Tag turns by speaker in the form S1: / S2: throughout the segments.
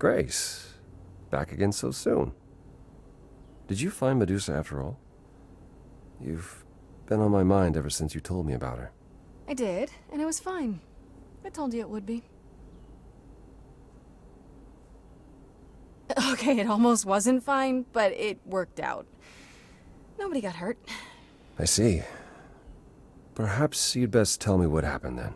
S1: Grace, back again so soon. Did you find Medusa after all? You've been on my mind ever since you told me about her.
S2: I did, and it was fine. I told you it would be. Okay, it almost wasn't fine, but it worked out. Nobody got hurt.
S1: I see. Perhaps you'd best tell me what happened then.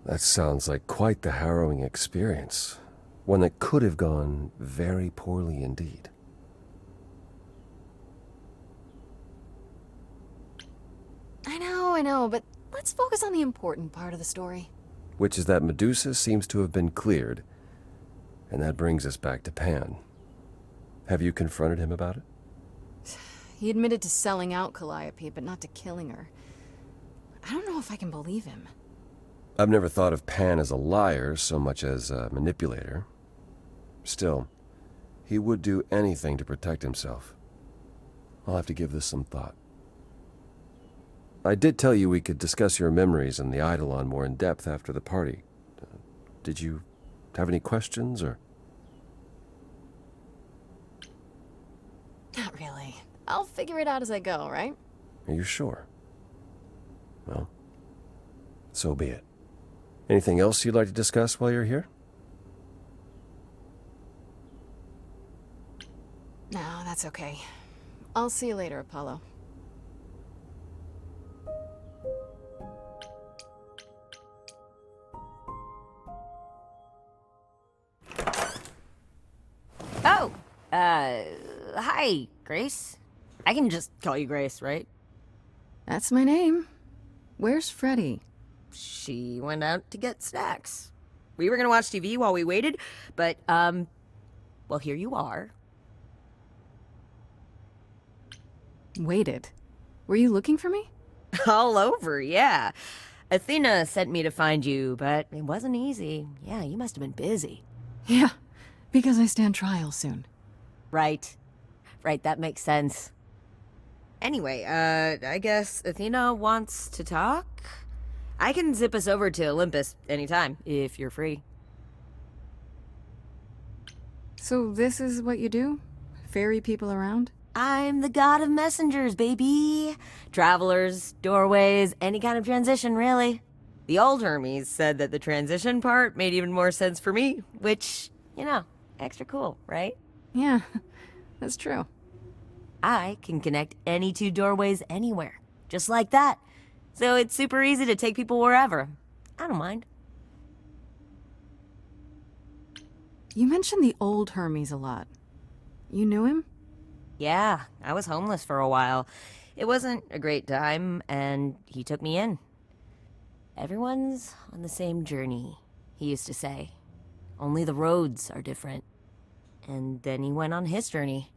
S1: That sounds like quite the harrowing experience. One that could have gone very poorly indeed.
S2: I know, but let's focus on the important part of the story.
S1: Which is that Medusa seems to have been cleared. And that brings us back to Pan. Have you confronted him about it?
S2: He admitted to selling out Calliope, but not to killing her. I don't know if I can believe him.
S1: I've never thought of Pan as a liar so much as a manipulator. Still, he would do anything to protect himself. I'll have to give this some thought. I did tell you we could discuss your memories and the Eidolon more in depth after the party. Did you have any questions, or...?
S2: Not really. I'll figure it out as I go, right?
S1: Are you sure? Well, so be it. Anything else you'd like to discuss while you're here?
S2: No, that's okay. I'll see you later, Apollo.
S3: Oh, hi, Grace. I can just call you Grace, right?
S2: That's my name. Where's Freddy?
S3: She went out to get snacks. We were gonna watch TV while we waited, but, well, here you are.
S2: Waited. Were you looking for me?
S3: All over, yeah. Athena sent me to find you, but it wasn't easy. Yeah, you must have been busy.
S2: Yeah, because I stand trial soon.
S3: Right. Right, that makes sense. Anyway, I guess Athena wants to talk? I can zip us over to Olympus anytime, if you're free.
S2: So this is what you do? Ferry people around?
S3: I'm the god of messengers, baby. Travelers, doorways, any kind of transition, really. The old Hermes said that the transition part made even more sense for me, which, you know, extra cool, right?
S2: Yeah, that's true.
S3: I can connect any two doorways anywhere, just like that. So it's super easy to take people wherever. I don't mind.
S2: You mentioned the old Hermes a lot. You knew him?
S3: Yeah, I was homeless for a while. It wasn't a great time, and he took me in. Everyone's on the same journey, he used to say. Only the roads are different. And then he went on his journey.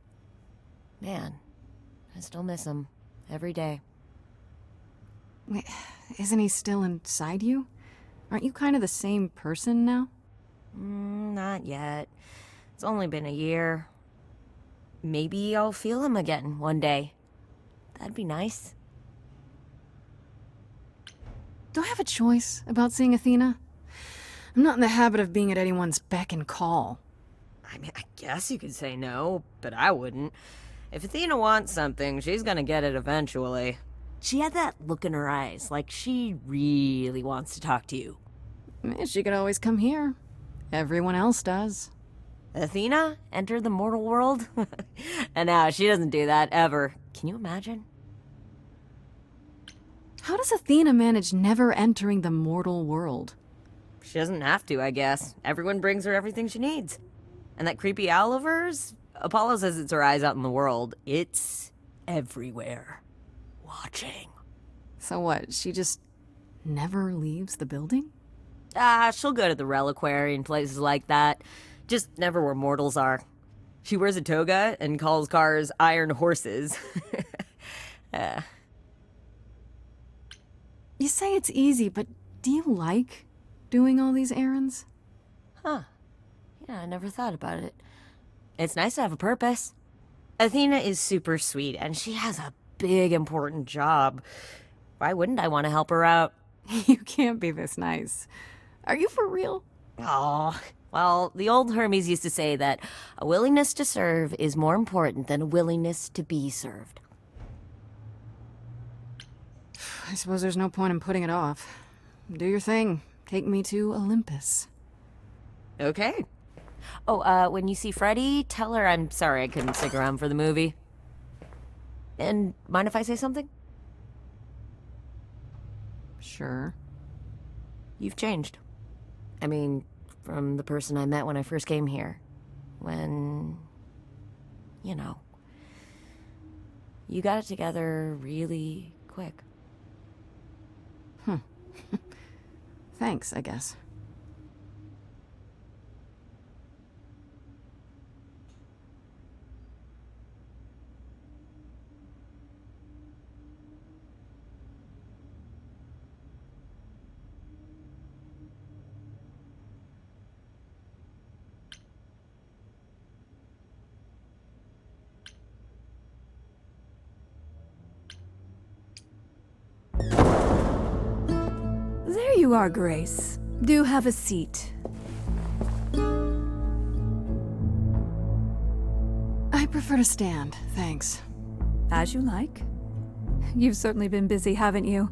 S3: Man, I still miss him every day.
S2: Wait, isn't he still inside you? Aren't you kind of the same person now?
S3: Not yet. It's only been a year. Maybe I'll feel him again one day. That'd be nice.
S2: Do I have a choice about seeing Athena? I'm not in the habit of being at anyone's beck and call.
S3: I mean, I guess you could say no, but I wouldn't. If Athena wants something, she's gonna get it eventually. She had that look in her eyes, like she really wants to talk to you.
S2: She could always come here. Everyone else does.
S3: Athena enter the mortal world? And now she doesn't do that ever. Can you imagine?
S2: How does Athena manage never entering the mortal world?
S3: She doesn't have to, I guess. Everyone brings her everything she needs. And that creepy owl of hers? Apollo says it's her eyes out in the world. It's everywhere. Watching.
S2: So what, she just never leaves the building?
S3: She'll go to the reliquary and places like that. Just never where mortals are. She wears a toga and calls cars iron horses.
S2: You say it's easy, but do you like doing all these errands?
S3: Huh. Yeah, I never thought about it. It's nice to have a purpose. Athena is super sweet, and she has a big, important job. Why wouldn't I want to help her out?
S2: You can't be this nice. Are you for real?
S3: Oh, well, the old Hermes used to say that a willingness to serve is more important than a willingness to be served.
S2: I suppose there's no point in putting it off. Do your thing. Take me to Olympus.
S3: Okay. Oh, when you see Freddie, tell her I'm sorry I couldn't stick around for the movie. And mind if I say something?
S2: Sure.
S3: You've changed. I mean, from the person I met when I first came here. When, you know, you got it together really quick.
S2: Thanks, I guess.
S4: There you are, Grace. Do have a seat.
S2: I prefer to stand, thanks.
S4: As you like. You've certainly been busy, haven't you?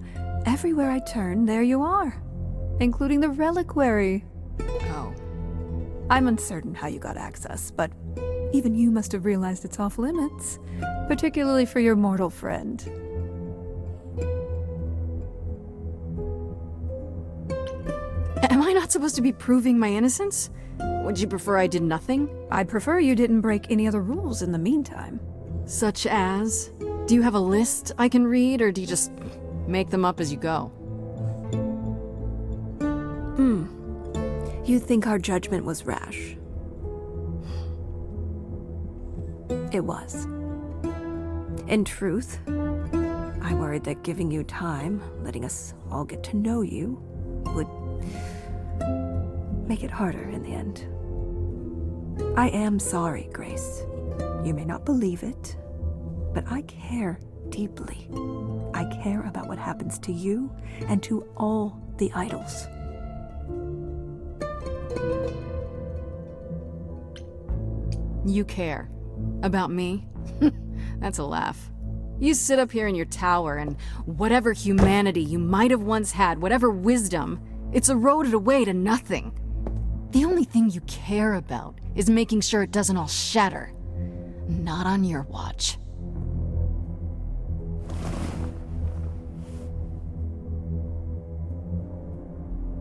S4: Everywhere I turn, there you are. Including the reliquary.
S2: Oh.
S4: I'm uncertain how you got access, but even you must have realized it's off limits. Particularly for your mortal friend.
S2: Am I not supposed to be proving my innocence? Would you prefer I did nothing?
S4: I'd prefer you didn't break any other rules in the meantime.
S2: Such as? Do you have a list I can read, or do you just make them up as you go?
S4: You think our judgment was rash? It was. In truth, I worried that giving you time, letting us all get to know you, would make it harder in the end. I am sorry, Grace. You may not believe it, but I care deeply. I care about what happens to you and to all the idols.
S2: You care. About me? That's a laugh. You sit up here in your tower, and whatever humanity you might have once had, whatever wisdom, it's eroded away to nothing. The only thing you care about is making sure it doesn't all shatter. Not on your watch.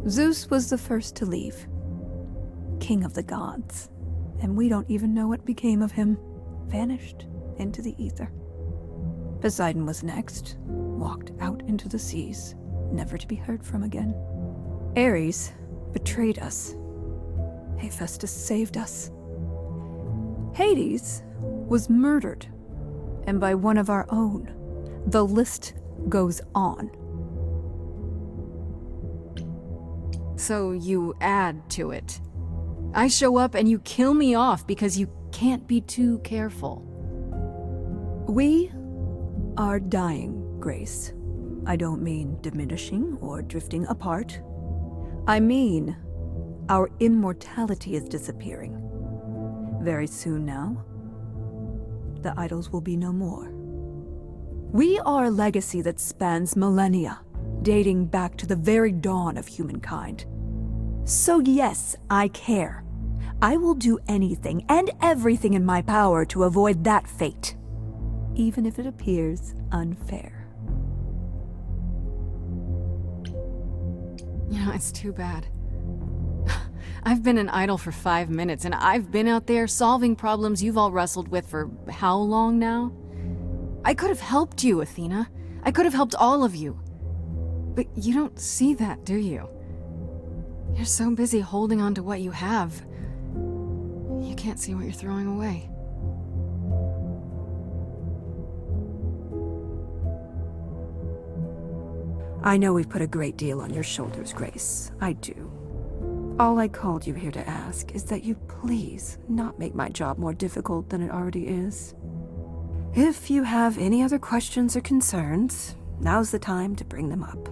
S4: Zeus was the first to leave. King of the gods. And we don't even know what became of him. Vanished into the ether. Poseidon was next. Walked out into the seas, never to be heard from again. Ares betrayed us. Hephaestus saved us. Hades was murdered. And by one of our own. The list goes on.
S2: So you add to it. I show up and you kill me off because you can't be too careful.
S4: We are dying, Grace. I don't mean diminishing or drifting apart. I mean our immortality is disappearing. Very soon now, the idols will be no more. We are a legacy that spans millennia, dating back to the very dawn of humankind. So yes, I care. I will do anything and everything in my power to avoid that fate, even if it appears unfair.
S2: You know, it's too bad. I've been an idol for 5 minutes, and I've been out there solving problems you've all wrestled with for how long now? I could have helped you, Athena. I could have helped all of you. But you don't see that, do you? You're so busy holding on to what you have. You can't see what you're throwing away.
S4: I know we've put a great deal on your shoulders, Grace. I do. All I called you here to ask is that you please not make my job more difficult than it already is. If you have any other questions or concerns, now's the time to bring them up.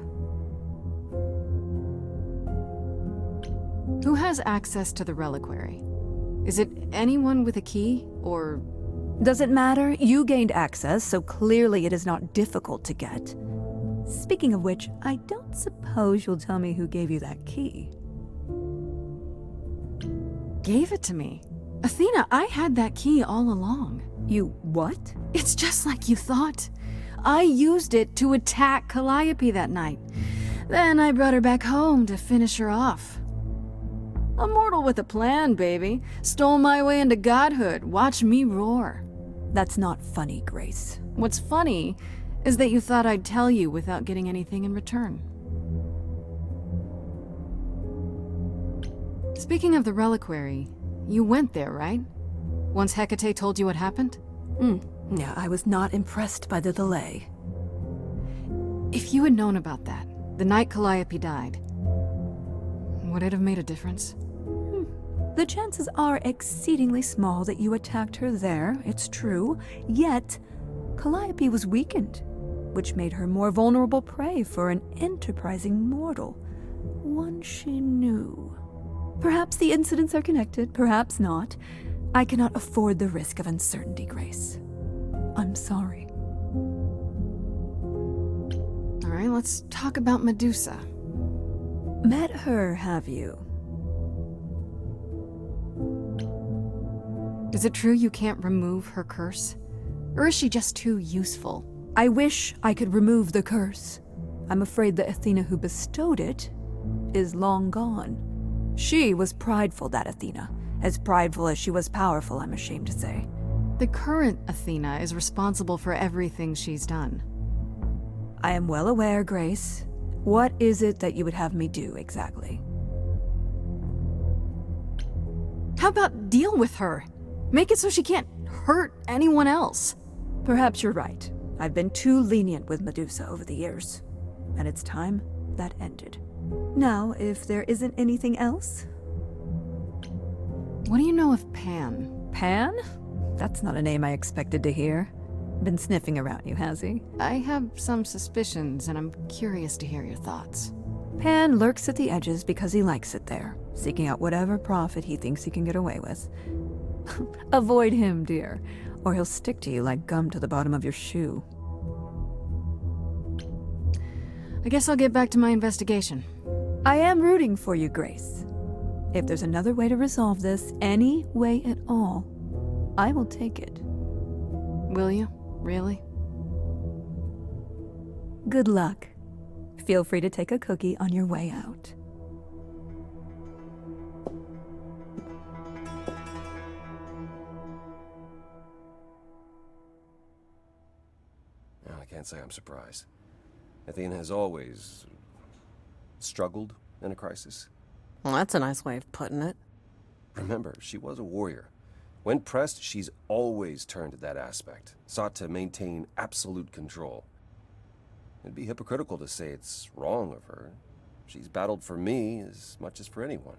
S2: Who has access to the reliquary? Is it anyone with a key, or...
S4: Does it matter? You gained access, so clearly it is not difficult to get. Speaking of which, I don't suppose you'll tell me who gave you that key.
S2: Gave it to me? Athena, I had that key all along.
S4: You what?
S2: It's just like you thought. I used it to attack Calliope that night. Then I brought her back home to finish her off. A mortal with a plan, baby. Stole my way into godhood. Watch me roar.
S4: That's not funny, Grace.
S2: What's funny is that you thought I'd tell you without getting anything in return. Speaking of the reliquary, you went there, right? Once Hecate told you what happened?
S4: Yeah, I was not impressed by the delay.
S2: If you had known about that, the night Calliope died, would it have made a difference?
S4: The chances are exceedingly small that you attacked her there, it's true. Yet, Calliope was weakened, which made her more vulnerable prey for an enterprising mortal. One she knew. Perhaps the incidents are connected, perhaps not. I cannot afford the risk of uncertainty, Grace. I'm sorry.
S2: All right, let's talk about Medusa.
S4: Met her, have you?
S2: Is it true you can't remove her curse? Or is she just too useful?
S4: I wish I could remove the curse. I'm afraid the Athena who bestowed it is long gone. She was prideful, that Athena. As prideful as she was powerful, I'm ashamed to say.
S2: The current Athena is responsible for everything she's done.
S4: I am well aware, Grace. What is it that you would have me do, exactly?
S2: How about deal with her? Make it so she can't hurt anyone else.
S4: Perhaps you're right. I've been too lenient with Medusa over the years. And it's time that ended. Now, if there isn't anything else...
S2: What do you know of Pan?
S4: Pan? That's not a name I expected to hear. Been sniffing around you, has he?
S2: I have some suspicions, and I'm curious to hear your thoughts.
S4: Pan lurks at the edges because he likes it there, seeking out whatever profit he thinks he can get away with. Avoid him, dear, or he'll stick to you like gum to the bottom of your shoe.
S2: I guess I'll get back to my investigation.
S4: I am rooting for you, Grace. If there's another way to resolve this, any way at all, I will take it.
S2: Will you? Really?
S4: Good luck. Feel free to take a cookie on your way out.
S1: Well, I can't say I'm surprised. Athena has always struggled in a crisis.
S5: Well, that's a nice way of putting it.
S1: Remember, she was a warrior. When pressed, she's always turned to that aspect, sought to maintain absolute control. It'd be hypocritical to say it's wrong of her. She's battled for me as much as for anyone.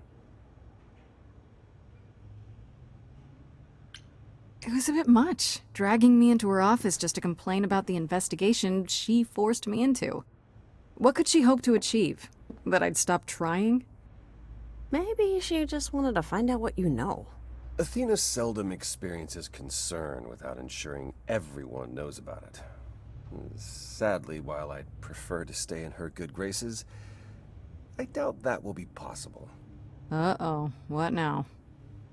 S2: It was a bit much, dragging me into her office just to complain about the investigation she forced me into. What could she hope to achieve? That I'd stop trying?
S5: Maybe she just wanted to find out what you know.
S1: Athena seldom experiences concern without ensuring everyone knows about it. Sadly, while I'd prefer to stay in her good graces, I doubt that will be possible.
S2: Uh-oh, what now?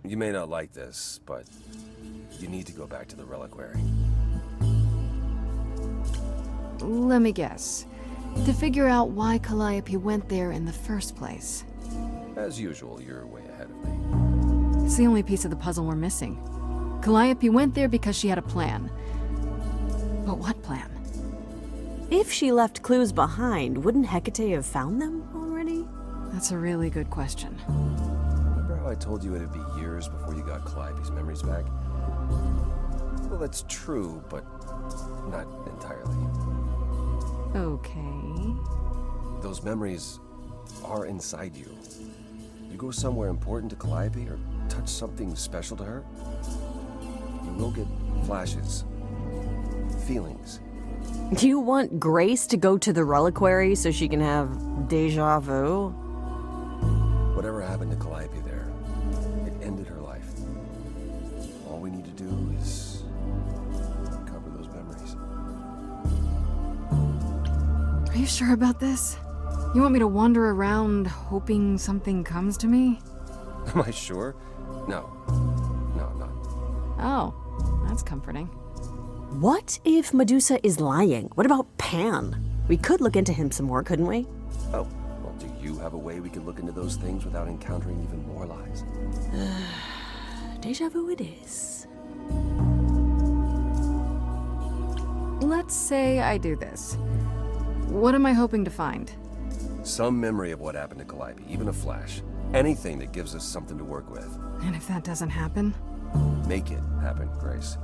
S1: You may not like this, but you need to go back to the reliquary.
S2: Let me guess. To figure out why Calliope went there in the first place.
S1: As usual, you're way ahead of me.
S2: It's the only piece of the puzzle we're missing. Calliope went there because she had a plan. But what plan?
S5: If she left clues behind, wouldn't Hecate have found them already?
S2: That's a really good question.
S1: Remember how I told you it'd be years before you got Calliope's memories back? Well, that's true, but not entirely.
S2: Okay.
S1: Those memories are inside you. You go somewhere important to Calliope or touch something special to her, you will get flashes, feelings.
S5: Do you want Grace to go to the reliquary so she can have deja vu?
S1: Whatever happened to Calliope
S2: Are you sure about this? You want me to wander around hoping something comes to me?
S1: Am I sure? No. No, I'm not.
S2: Oh, that's comforting.
S5: What if Medusa is lying? What about Pan? We could look into him some more, couldn't we?
S1: Oh, well, do you have a way we could look into those things without encountering even more lies?
S5: Deja vu it is.
S2: Let's say I do this. What am I hoping to find?
S1: Some memory of what happened to Calliope, even a flash. Anything that gives us something to work with.
S2: And if that doesn't happen?
S1: Make it happen, Grace.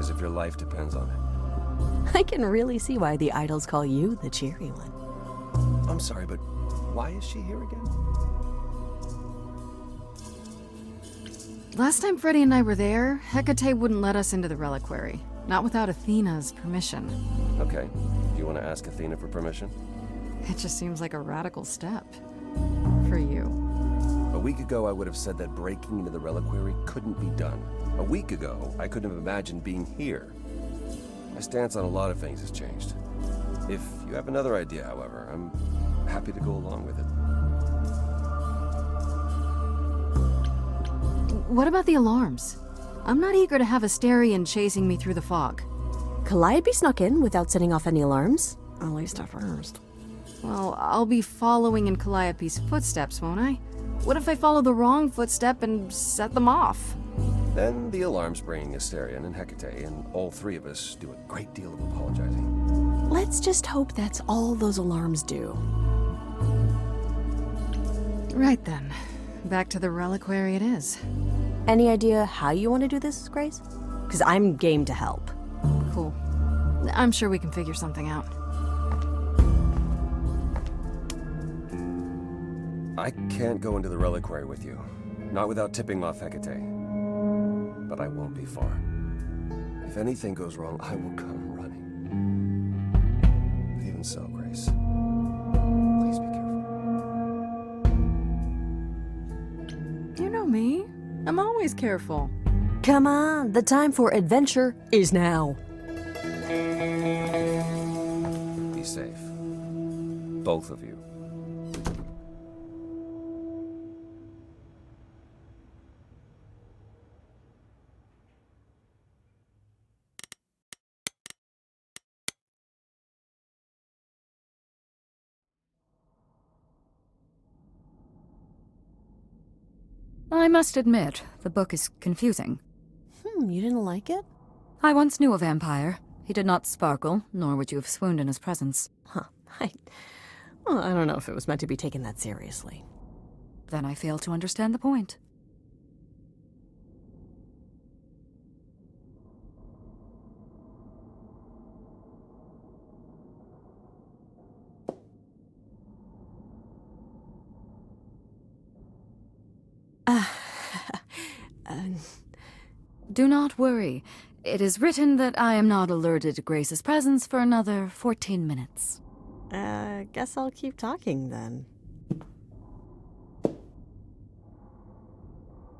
S1: As if your life depends on it.
S5: I can really see why the idols call you the cheery one.
S1: I'm sorry, but why is she here again?
S2: Last time Freddy and I were there, Hecate wouldn't let us into the reliquary. Not without Athena's permission.
S1: Okay. Do you want to ask Athena for permission?
S2: It just seems like a radical step. For you.
S1: A week ago, I would have said that breaking into the reliquary couldn't be done. A week ago, I couldn't have imagined being here. My stance on a lot of things has changed. If you have another idea, however, I'm happy to go along with it.
S2: What about the alarms? I'm not eager to have Asterion chasing me through the fog.
S5: Calliope snuck in without setting off any alarms. At least at first.
S2: Well, I'll be following in Calliope's footsteps, won't I? What if I follow the wrong footstep and set them off?
S1: Then the alarms bring Asterion and Hecate, and all three of us do a great deal of apologizing.
S5: Let's just hope that's all those alarms do.
S2: Right then. Back to the reliquary it is.
S5: Any idea how you want to do this, Grace? Because I'm game to help.
S2: Cool. I'm sure we can figure something out.
S1: I can't go into the reliquary with you. Not without tipping off Hecate. But I won't be far. If anything goes wrong, I will come running. But even so, Grace, please be careful.
S2: You know me. I'm always careful.
S5: Come on, the time for adventure is now.
S1: Be safe. Both of you.
S6: I must admit, the book is confusing.
S5: You didn't like it?
S6: I once knew a vampire. He did not sparkle, nor would you have swooned in his presence.
S5: Huh. Well, I don't know if it was meant to be taken that seriously.
S6: Then I fail to understand the point. Do not worry. It is written that I am not alerted to Grace's presence for another 14 minutes.
S5: Guess I'll keep talking then.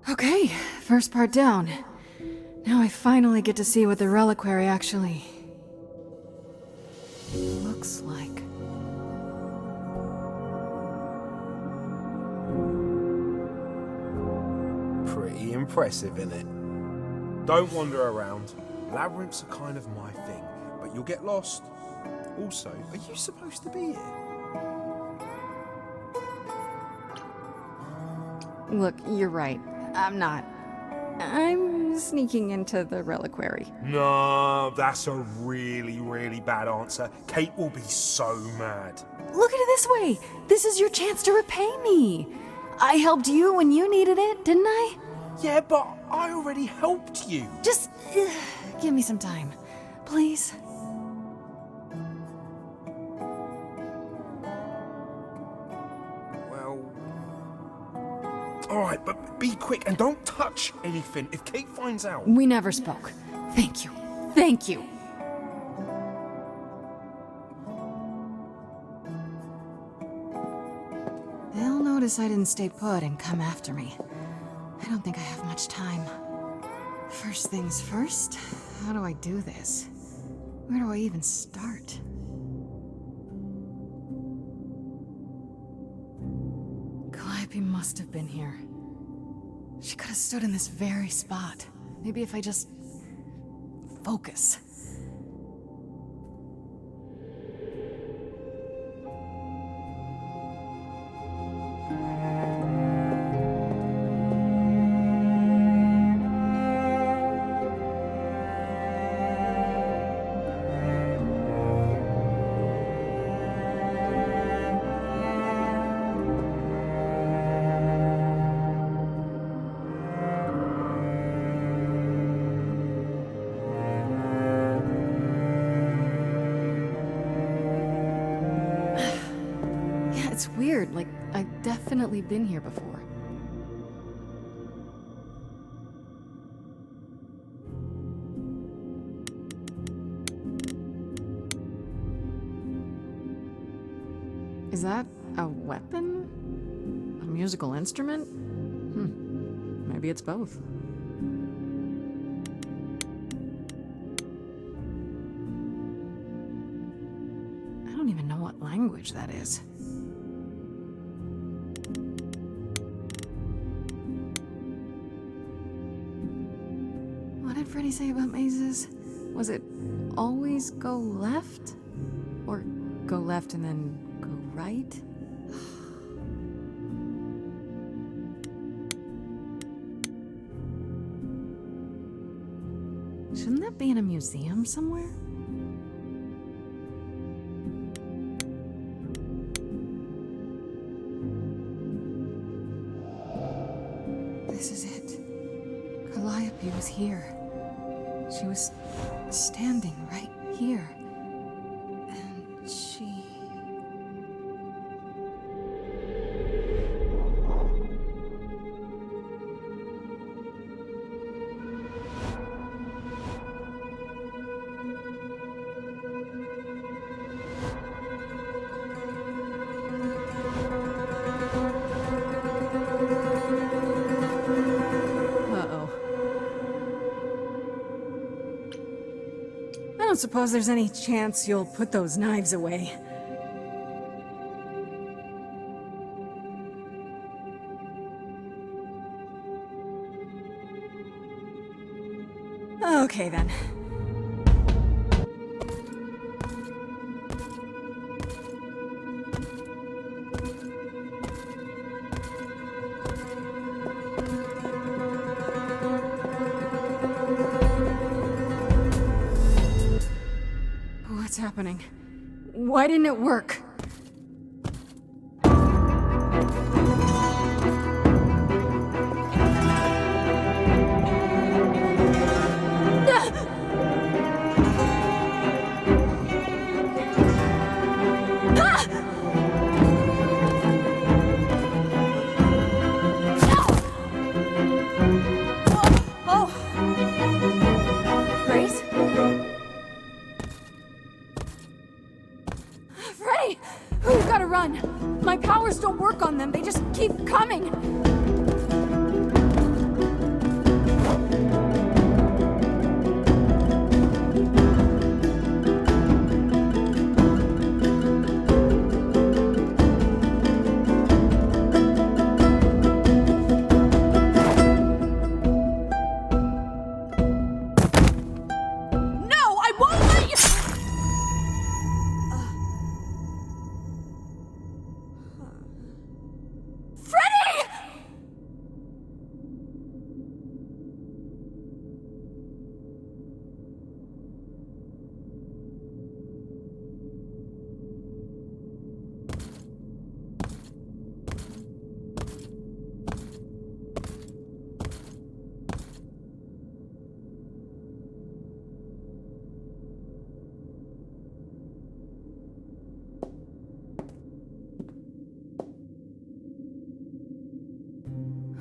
S2: Okay, first part down. Now I finally get to see what the reliquary actually looks like.
S7: Pretty impressive, innit? Don't wander around. Labyrinths are kind of my thing, but you'll get lost. Also, are you supposed to be here?
S2: Look, you're right. I'm not. I'm sneaking into the reliquary.
S7: No, that's a really, really bad answer. Kate will be so mad.
S2: Look at it this way. This is your chance to repay me. I helped you when you needed it, didn't I?
S7: Yeah, but I already helped you.
S2: Just give me some time, please.
S7: Well, all right, but be quick and don't touch anything. If Kate finds out...
S2: We never spoke. Thank you. Thank you. They'll notice I didn't stay put and come after me. I don't think I have much time. First things first, how do I do this? Where do I even start? must have been here. She could have stood in this very spot. Maybe if I just... focus. It's weird, like, I've definitely been here before. Is that a weapon? A musical instrument? Maybe it's both. I don't even know what language that is. What did Freddy say about mazes? Was it always go left? Or go left and then go right? Shouldn't that be in a museum somewhere? This is it. Calliope was here. She was standing right here. And she... I don't suppose there's any chance you'll put those knives away. Okay then. What's happening? Why didn't it work? Grace? Freddy! We've gotta run! My powers don't work on them, they just keep coming! No, I won't let you! Freddy!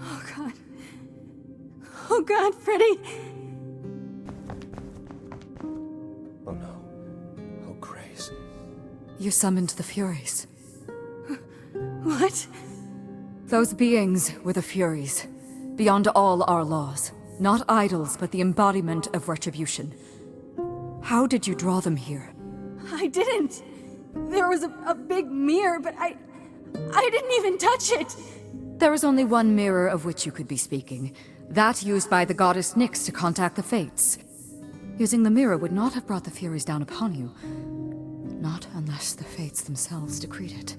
S2: Oh God. Oh God, Freddy!
S1: Oh no. Oh, Grace.
S6: You summoned the Furies.
S2: What?
S6: Those beings were the Furies, beyond all our laws. Not idols, but the embodiment of retribution. How did you draw them here?
S2: I didn't. There was a big mirror, but I didn't even touch it.
S6: There is only one mirror of which you could be speaking. That used by the goddess Nyx to contact the Fates. Using the mirror would not have brought the Furies down upon you. Not unless the Fates themselves decreed it.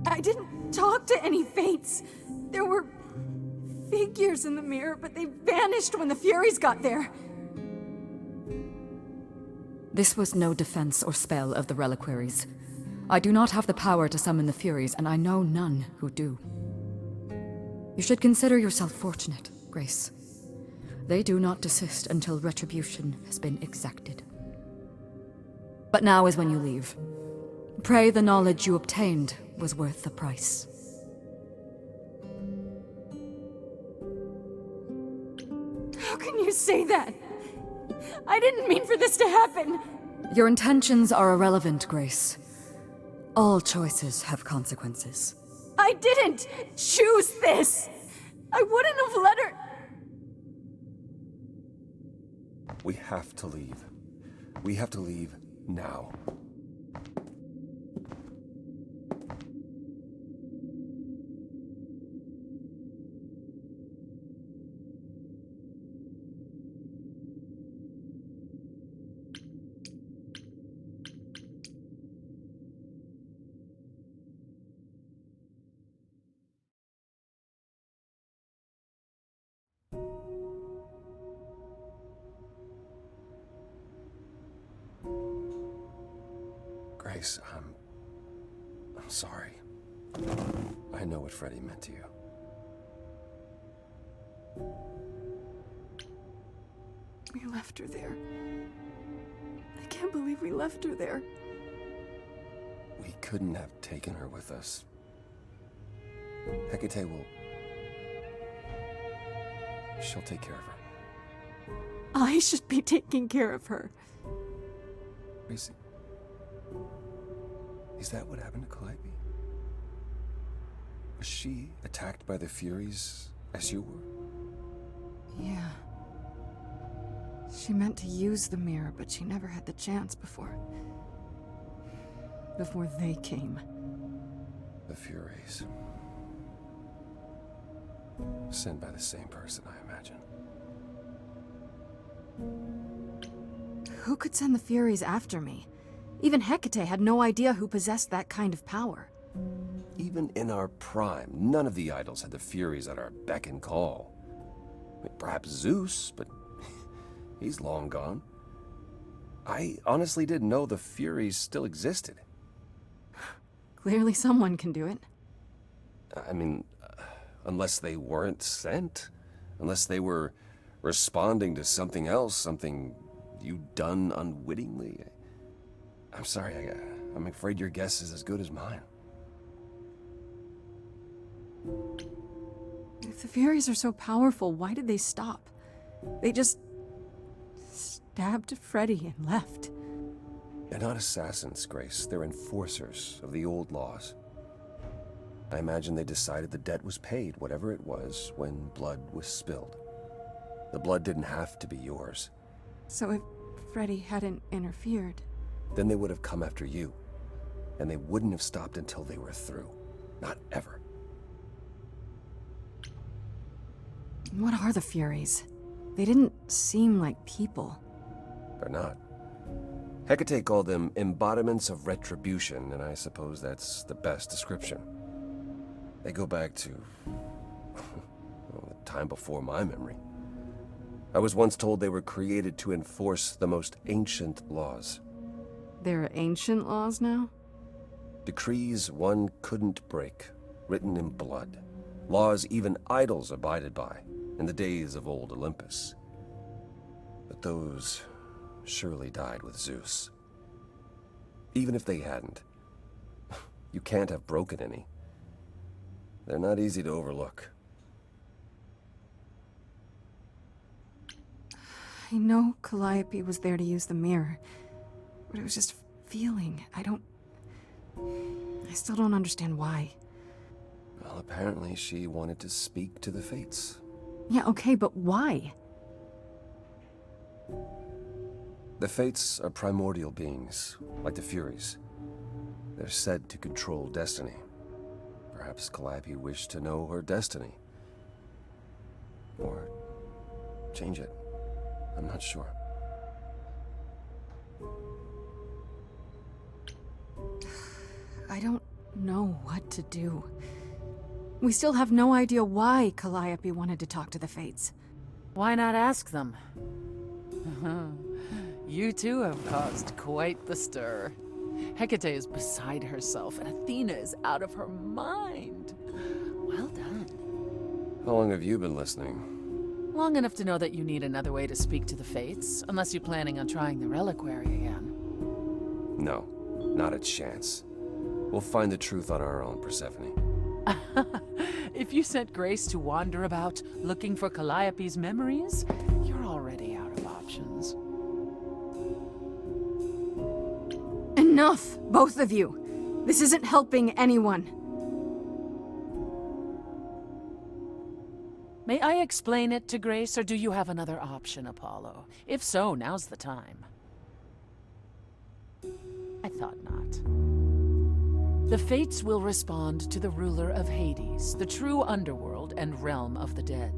S2: I didn't talk to any Fates. There were figures in the mirror, but they vanished when the Furies got there.
S6: This was no defense or spell of the reliquaries. I do not have the power to summon the Furies, and I know none who do. You should consider yourself fortunate, Grace. They do not desist until retribution has been exacted. But now is when you leave. Pray the knowledge you obtained was worth the price.
S2: How can you say that? I didn't mean for this to happen.
S6: Your intentions are irrelevant, Grace. All choices have consequences.
S2: I didn't choose this. I wouldn't have let her.
S1: We have to leave. We have to leave now. Grace, I'm sorry. I know what Freddie meant to you.
S2: We left her there. I can't believe we left her there.
S1: We couldn't have taken her with us. Hecate will... She'll take care of her.
S2: I should be taking care of her.
S1: Grace, is that what happened to Calliope? Was she attacked by the Furies as you were?
S2: Yeah. She meant to use the mirror, but she never had the chance before they came.
S1: The Furies. Sent by the same person, I imagine.
S2: Who could send the Furies after me? Even Hecate had no idea who possessed that kind of power.
S1: Even in our prime, none of the idols had the Furies at our beck and call. I mean, perhaps Zeus, but he's long gone. I honestly didn't know the Furies still existed.
S2: Clearly someone can do it.
S1: I mean, unless they weren't sent. Unless they were responding to something else, something you'd done unwittingly. I'm sorry, I'm afraid your guess is as good as mine.
S2: If the Furies are so powerful, why did they stop? They just stabbed Freddie and left.
S1: They're not assassins, Grace. They're enforcers of the old laws. I imagine they decided the debt was paid, whatever it was, when blood was spilled. The blood didn't have to be yours.
S2: So if Freddie hadn't interfered...
S1: Then they would have come after you. And they wouldn't have stopped until they were through. Not ever.
S2: What are the Furies? They didn't seem like people.
S1: They're not. Hecate called them embodiments of retribution, and I suppose that's the best description. They go back to... well, the time before my memory. I was once told they were created to enforce the most ancient laws.
S2: There are ancient laws now?
S1: Decrees one couldn't break, written in blood. Laws even idols abided by in the days of old Olympus. But those surely died with Zeus. Even if they hadn't, you can't have broken any. They're not easy to overlook.
S2: I know Calliope was there to use the mirror, but it was just a feeling. I still don't understand why.
S1: Well, apparently she wanted to speak to the Fates.
S2: Yeah, okay, but why?
S1: The Fates are primordial beings, like the Furies. They're said to control destiny. Perhaps Calliope wished to know her destiny. Or change it. I'm not sure.
S2: I don't know what to do. We still have no idea why Calliope wanted to talk to the Fates.
S8: Why not ask them? You too have caused quite the stir. Hecate is beside herself, and Athena is out of her mind. Well done.
S1: How long have you been listening?
S8: Long enough to know that you need another way to speak to the Fates, unless you're planning on trying the reliquary again.
S1: No, not a chance. We'll find the truth on our own, Persephone.
S8: If you sent Grace to wander about looking for Calliope's memories, you're already out of options.
S2: Enough, both of you. This isn't helping anyone.
S8: May I explain it to Grace, or do you have another option, Apollo? If so, now's the time. I thought not. The Fates will respond to the ruler of Hades, the true underworld and realm of the dead.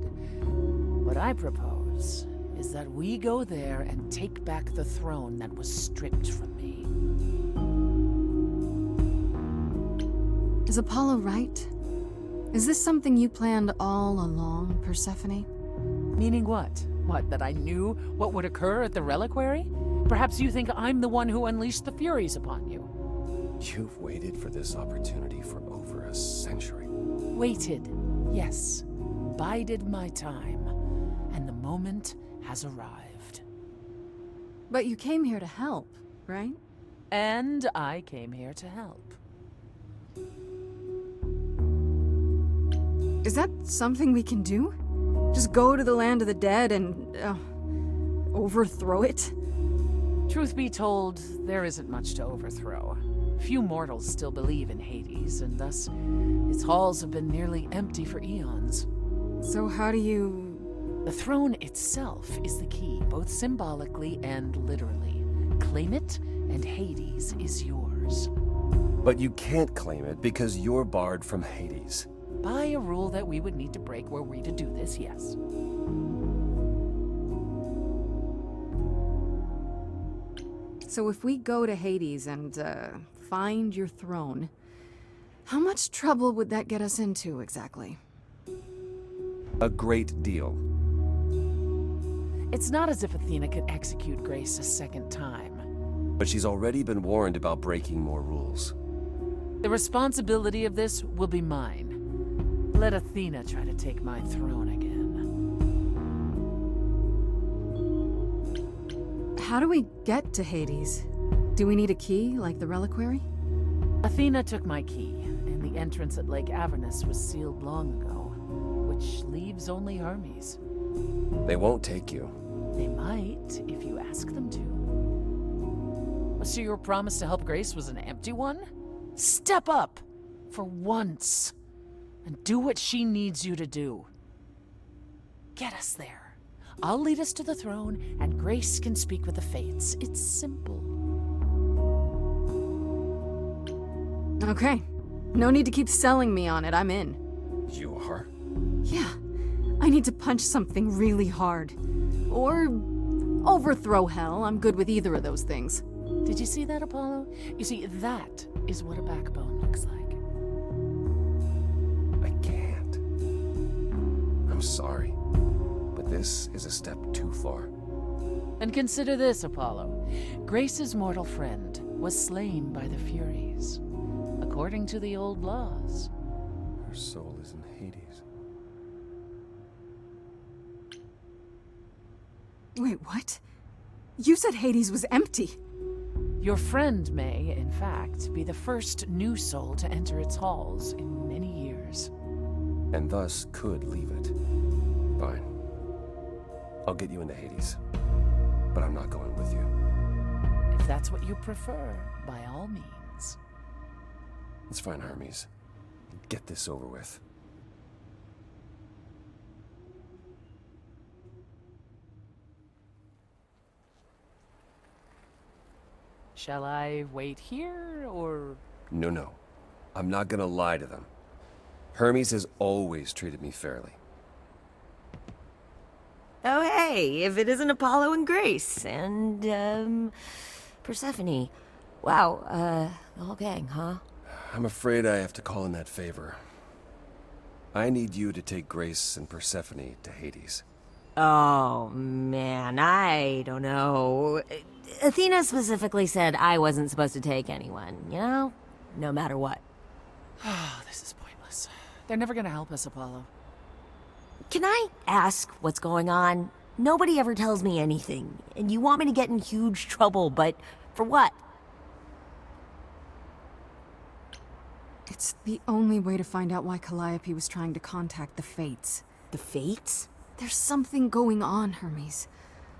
S8: What I propose is that we go there and take back the throne that was stripped from me.
S2: Is Apollo right? Is this something you planned all along, Persephone?
S8: Meaning what? What, that I knew what would occur at the reliquary? Perhaps you think I'm the one who unleashed the Furies upon you.
S1: You've waited for this opportunity for over a century.
S8: Waited, yes. Bided my time. And the moment has arrived.
S2: But you came here to help, right?
S8: And I came here to help.
S2: Is that something we can do? Just go to the land of the dead and, overthrow it?
S8: Truth be told, there isn't much to overthrow. Few mortals still believe in Hades, and thus its halls have been nearly empty for eons.
S2: So how do you...
S8: The throne itself is the key, both symbolically and literally. Claim it, and Hades is yours.
S1: But you can't claim it because you're barred from Hades.
S8: By a rule that we would need to break were we to do this, yes.
S2: So if we go to Hades and, find your throne, how much trouble would that get us into, exactly?
S1: A great deal.
S8: It's not as if Athena could execute Grace a second time.
S1: But she's already been warned about breaking more rules.
S8: The responsibility of this will be mine. Let Athena try to take my throne again.
S2: How do we get to Hades? Do we need a key, like the reliquary?
S8: Athena took my key, and the entrance at Lake Avernus was sealed long ago, which leaves only Hermes.
S1: They won't take you.
S8: They might, if you ask them to. So your promise to help Grace was an empty one? Step up! For once! And do what she needs you to do. Get us there. I'll lead us to the throne, and Grace can speak with the Fates. It's simple.
S2: Okay. No need to keep selling me on it, I'm in.
S1: You are?
S2: Yeah. I need to punch something really hard. Or overthrow hell. I'm good with either of those things.
S8: Did you see that, Apollo? You see, that is what a backbone looks like.
S1: I can't. I'm sorry. But this is a step too far.
S8: And consider this, Apollo. Grace's mortal friend was slain by the Furies. According to the old laws.
S1: Her soul is in Hades.
S2: Wait, what? You said Hades was empty.
S8: Your friend may, in fact, be the first new soul to enter its halls in many years.
S1: And thus could leave it. Fine. I'll get you into Hades. But I'm not going with you.
S8: If that's what you prefer, by all means.
S1: Let's find Hermes. Get this over with.
S8: Shall I wait here, or
S1: No. I'm not gonna lie to them. Hermes has always treated me fairly.
S3: Oh, hey, if it isn't Apollo and Grace and, Persephone. Wow, the whole gang, huh?
S1: I'm afraid I have to call in that favor. I need you to take Grace and Persephone to Hades.
S3: Oh, man, I don't know. Athena specifically said I wasn't supposed to take anyone, you know? No matter what.
S8: Oh, this is pointless. They're never gonna help us, Apollo.
S3: Can I ask what's going on? Nobody ever tells me anything, and you want me to get in huge trouble, but for what?
S2: It's the only way to find out why Calliope was trying to contact the Fates.
S3: The Fates?
S2: There's something going on, Hermes.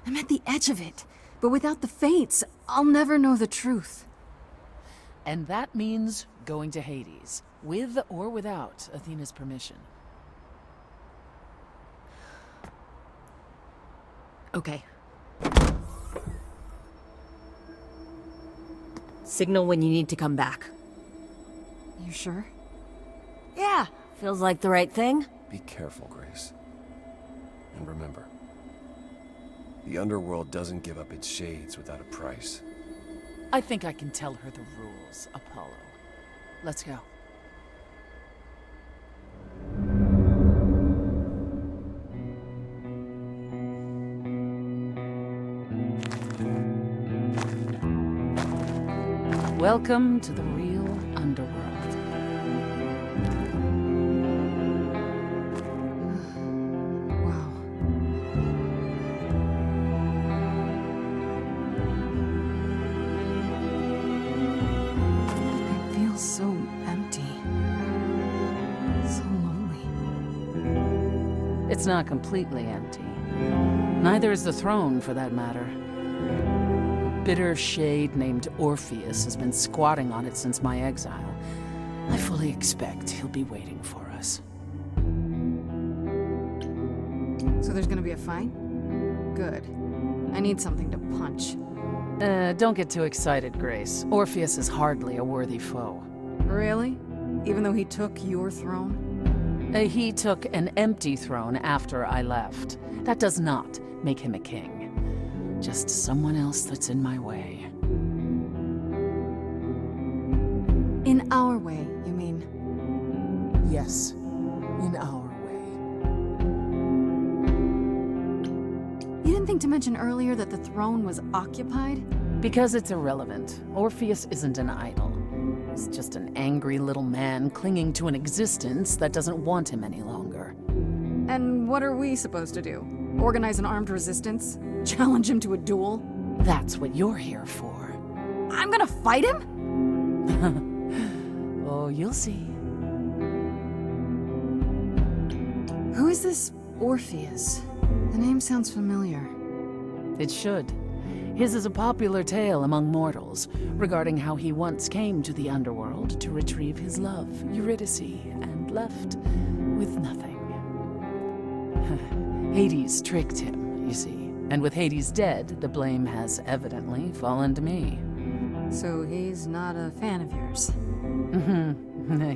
S2: I'm at the edge of it. But without the Fates, I'll never know the truth.
S8: And that means going to Hades, with or without Athena's permission.
S3: Okay. Signal when you need to come back.
S2: You sure?
S3: Yeah, feels like the right thing.
S1: Be careful, Grace. And remember, the underworld doesn't give up its shades without a price.
S8: I think I can tell her the rules, Apollo. Let's go. Welcome to the real underworld.
S2: Wow. It feels so empty. So lonely.
S8: It's not completely empty. Neither is the throne, for that matter. A bitter shade named Orpheus has been squatting on it since my exile. I fully expect he'll be waiting for us.
S2: So there's gonna be a fight? Good. I need something to punch.
S8: Don't get too excited, Grace. Orpheus is hardly a worthy foe.
S2: Really? Even though he took your throne?
S8: He took an empty throne after I left. That does not make him a king. Just someone else that's in my way.
S2: In our way, you mean?
S8: Yes, in our way.
S2: You didn't think to mention earlier that the throne was occupied?
S8: Because it's irrelevant. Orpheus isn't an idol. He's just an angry little man clinging to an existence that doesn't want him any longer.
S2: And what are we supposed to do? Organize an armed resistance? Challenge him to a duel?
S8: That's what you're here for.
S2: I'm gonna fight him?
S8: Oh, you'll see.
S2: Who is this Orpheus? The name sounds familiar.
S8: It should. His is a popular tale among mortals regarding how he once came to the underworld to retrieve his love, Eurydice, and left with nothing. Hades tricked him, you see. And with Hades dead, the blame has evidently fallen to me.
S2: So he's not a fan of yours?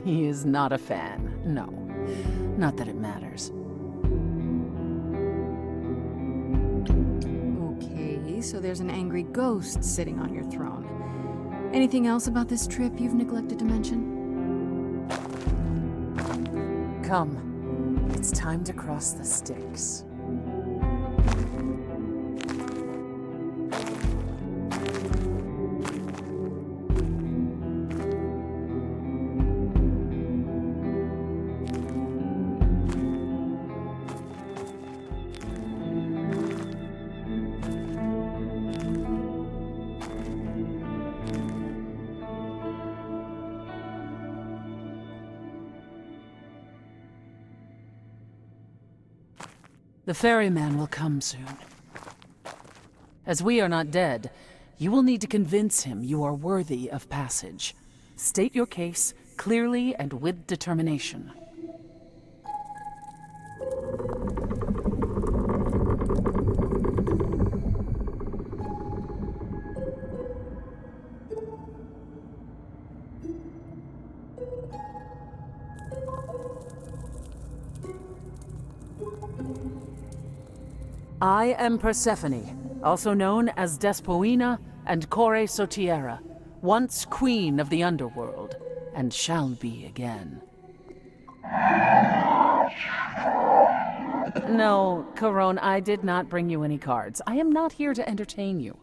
S8: He is not a fan, no. Not that it matters.
S2: Okay, so there's an angry ghost sitting on your throne. Anything else about this trip you've neglected to mention?
S8: Come. It's time to cross the Styx. The ferryman will come soon. As we are not dead, you will need to convince him you are worthy of passage. State your case clearly and with determination. I am Persephone, also known as Despoina and Kore Sotiera, once queen of the underworld, and shall be again. No, Caron, I did not bring you any cards. I am not here to entertain you.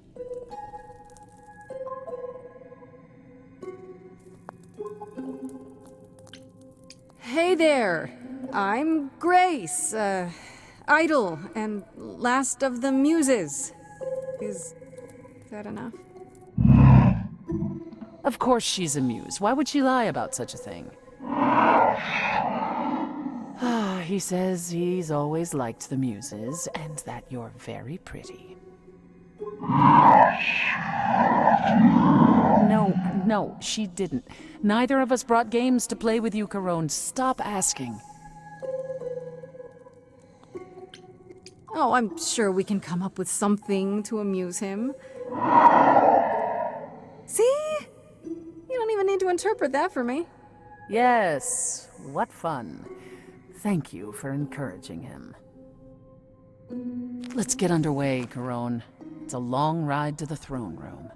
S2: Hey there. I'm Grace, idol and last of the muses. Is that enough?
S8: Of course she's a muse. Why would she lie about such a thing? He says he's always liked the muses, and that you're very pretty. No, she didn't. Neither of us brought games to play with you, Caron. Stop asking.
S2: Oh, I'm sure we can come up with something to amuse him. See? You don't even need to interpret that for me.
S8: Yes, what fun. Thank you for encouraging him. Let's get underway, Caron. It's a long ride to the throne room.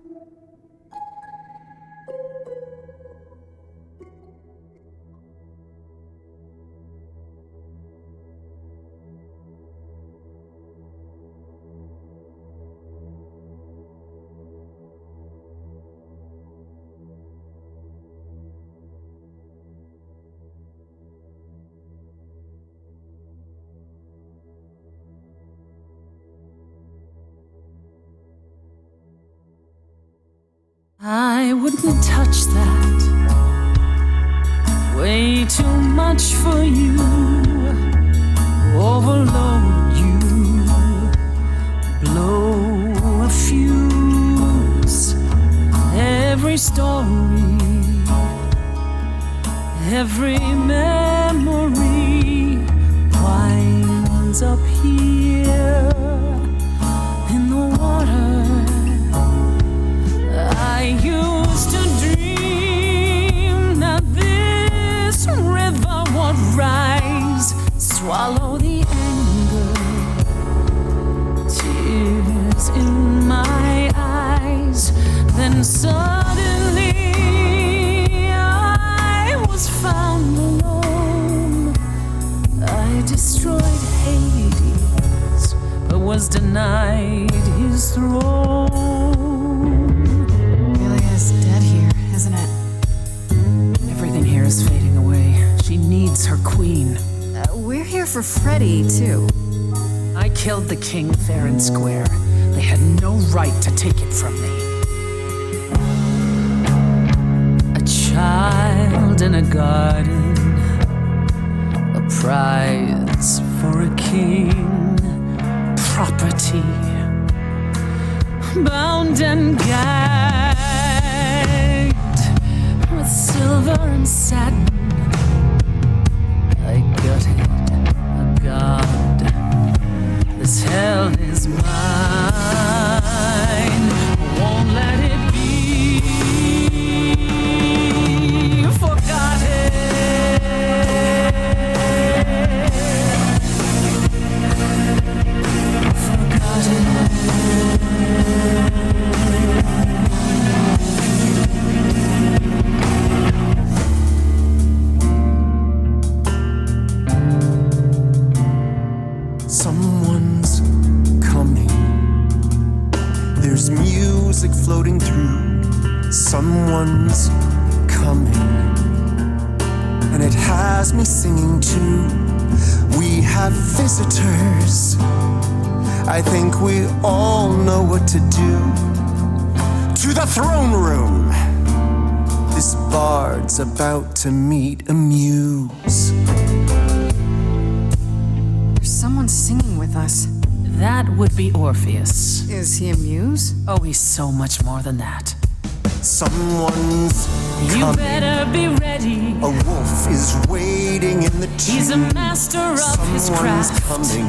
S9: I wouldn't touch that. Way too much for you. Overload you. Blow a fuse. Every story, every memory winds up here in the water. I used to dream that this river would rise, swallow the anger, tears in my eyes. Then suddenly I was found alone. I destroyed Hades, but was denied his throne.
S2: It's dead here, isn't it?
S8: Everything here is fading away. She needs her queen.
S2: We're here for Freddy, too.
S8: I killed the king fair and square. They had no right to take it from me. A child in a garden, a prize for a king, property, bound and gagged with silver and satin. I gutted a god. This hell is mine. Won't let it be forgotten.
S10: Someone's coming. There's music floating through. Someone's coming. And it has me singing too. We have visitors. I think we all know what to do. To the throne room. This bard's about to meet a muse.
S2: Someone's singing with us.
S8: That would be Orpheus.
S2: Is he a muse?
S8: Oh, he's so much more than that.
S10: Someone's
S9: You
S10: coming.
S9: better be ready.
S10: A wolf is waiting in the tomb.
S9: He's a master of his
S10: Someone's
S9: craft.
S10: coming.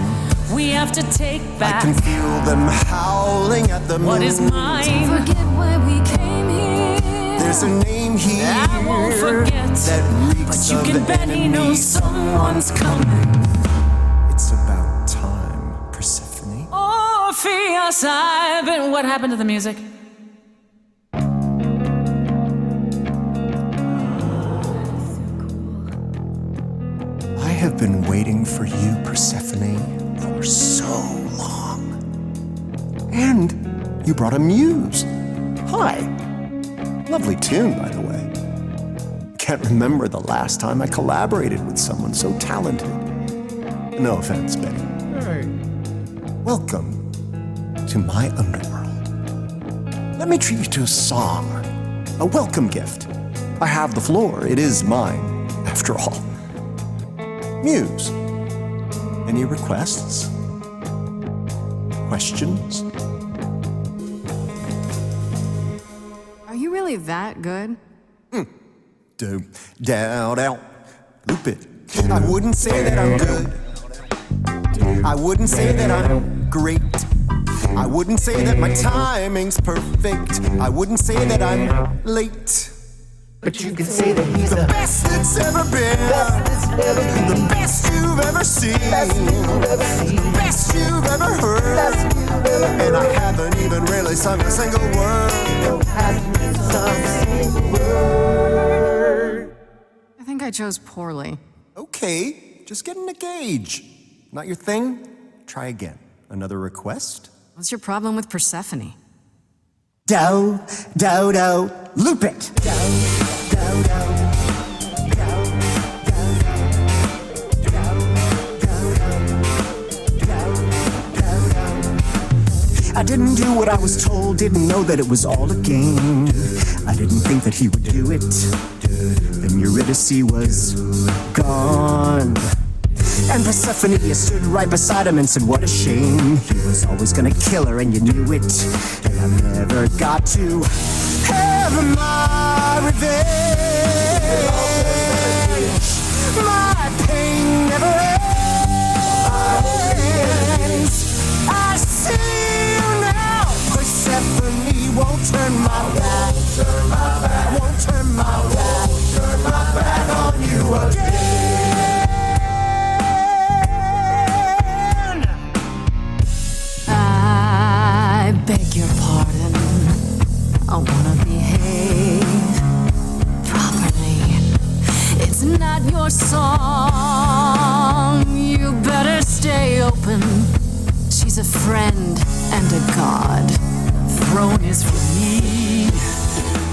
S9: We have to take
S10: I
S9: back
S10: can feel them howling at the
S9: what
S10: moon.
S9: is mine. Forget why we came here.
S10: There's a name here
S9: I won't forget,
S10: that reeks
S9: but you
S10: of
S9: can bet he
S10: enemy.
S9: knows someone's coming.
S10: It's about time, Persephone.
S9: Oh, Orpheus, I've been. What happened to the music?
S10: I have been waiting for you, Persephone, for so long. And you brought a muse. Hi. Lovely tune, by the way. Can't remember the last time I collaborated with someone so talented. No offense, Betty. Welcome to my underworld. Let me treat you to a song, a welcome gift. I have the floor. It is mine, after all. Muse. Any requests? Questions?
S2: Are you really that good?
S10: Do, down, loop it. I wouldn't say that I'm good. I wouldn't say that I'm great. I wouldn't say that my timing's perfect. I wouldn't say that I'm late.
S11: But you can say that he's
S10: The best that's ever been. The best you've ever seen. The best you've ever heard. And I haven't even really sung a single word.
S2: I think I chose poorly.
S10: Okay, just getting a gauge. Not your thing? Try again. Another request?
S2: What's your problem with Persephone?
S10: Do, loop it. I didn't do what I was told, didn't know that it was all a game. I didn't think that he would do it. Then Eurydice was gone. And Persephone stood right beside him and said, what a shame. He was always gonna kill her and you knew it. And I never got to have my revenge. My pain never ends. I see you now. Persephone won't turn my back. Won't turn my back on you again.
S2: I beg your pardon. I wanna behave properly. It's not your song. You better stay open. She's a friend and a god.
S9: Throne is for me.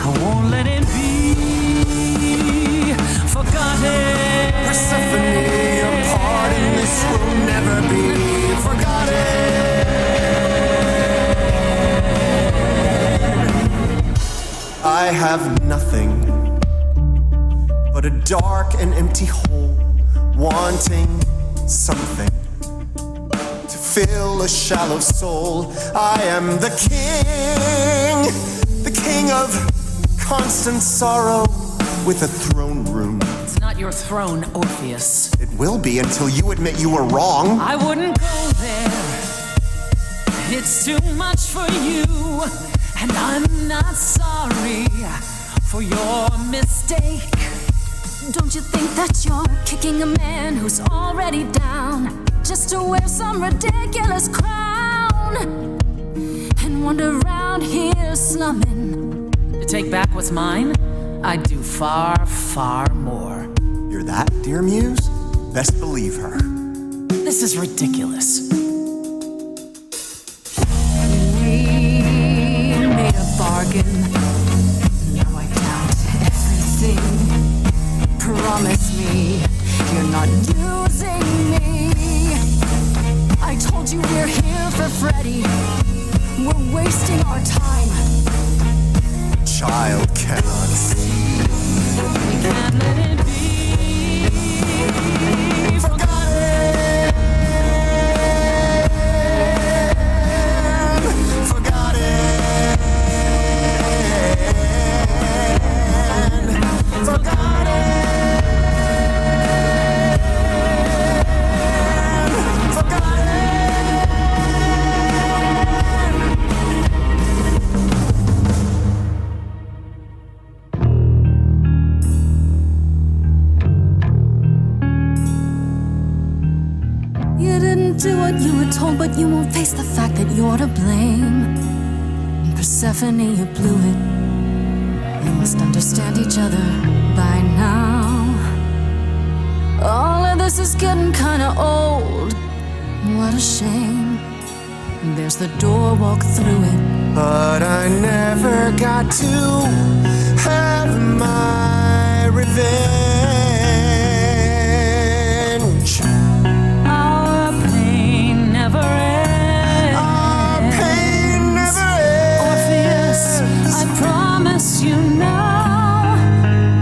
S9: I won't let it be forgotten.
S10: Persephone, a part in this will never be forgotten. I have nothing but a dark and empty hole, wanting something to fill a shallow soul. I am the king of constant sorrow with a throne room.
S8: It's not your throne, Orpheus.
S10: It will be until you admit you were wrong.
S9: I wouldn't go there. It's too much for you. And I'm not sorry for your mistake.
S2: Don't you think that you're kicking a man who's already down just to wear some ridiculous crown and wander around here slumming?
S8: To take back what's mine, I'd do far, far more.
S10: You're that, dear Muse? Best believe her.
S8: This is ridiculous.
S2: Bargain. Now I doubt everything. Promise me you're not using me. I told you we're here for Freddy. We're wasting our time.
S10: Child cannot see.
S9: We can't let it be
S10: Forgotten.
S2: told, but you won't face the fact that you're to blame. Persephone, you blew it. You must understand each other by now. All of this is getting kinda old. What a shame. There's the door, walk through it.
S10: But I never got to have my revenge.
S9: Our pain never ends.
S10: Our pain never
S9: Orpheus, I promise you now,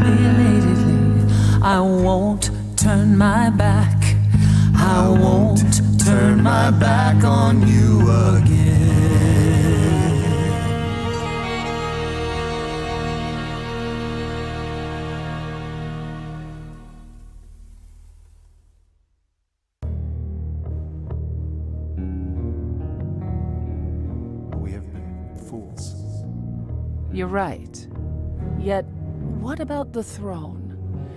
S9: belatedly, I won't turn my back. I won't turn my back on you again.
S7: We have been fools.
S8: You're right. Yet, what about the throne?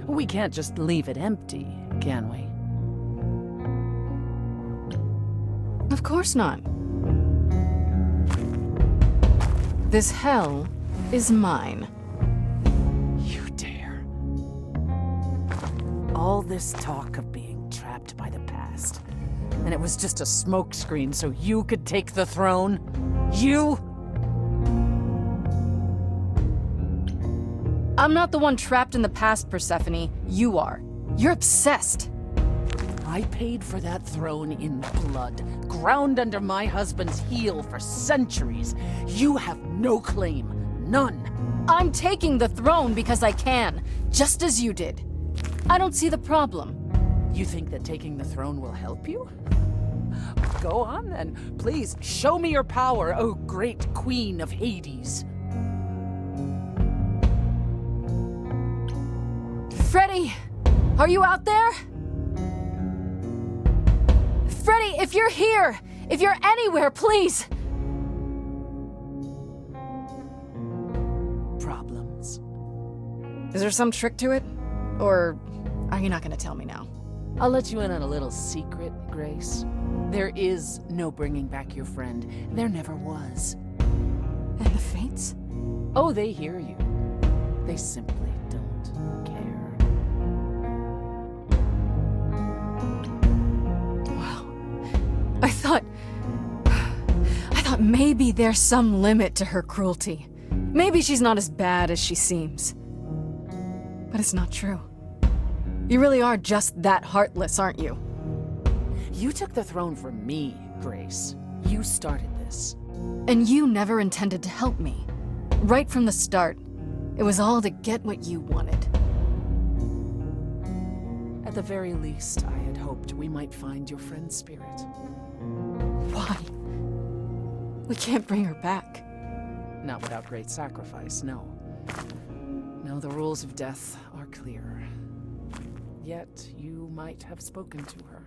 S8: We can't just leave it empty, can we?
S2: Of course not. This hell is mine.
S8: You dare. All this talk of being trapped by the past, and it was just a smokescreen so you could take the throne? You?
S2: I'm not the one trapped in the past, Persephone. You are. You're obsessed.
S8: I paid for that throne in blood, ground under my husband's heel for centuries. You have no claim. None.
S2: I'm taking the throne because I can, just as you did. I don't see the problem.
S8: You think that taking the throne will help you? Go on then. Please, show me your power, O great queen of Hades.
S2: Freddy, are you out there? Freddy, if you're here, if you're anywhere, please.
S8: Problems.
S2: Is there some trick to it? Or are you not gonna tell me now?
S8: I'll let you in on a little secret, Grace. There is no bringing back your friend. There never was.
S2: And the Fates?
S8: Oh, they hear you. They simply don't care.
S2: Wow. I thought maybe there's some limit to her cruelty. Maybe she's not as bad as she seems. But it's not true. You really are just that heartless, aren't you?
S8: You took the throne from me, Grace. You started this.
S2: And you never intended to help me. Right from the start. It was all to get what you wanted.
S8: At the very least, I had hoped we might find your friend's spirit.
S2: Why? We can't bring her back.
S8: Not without great sacrifice, no. No, the rules of death are clear. Yet, you might have spoken to her.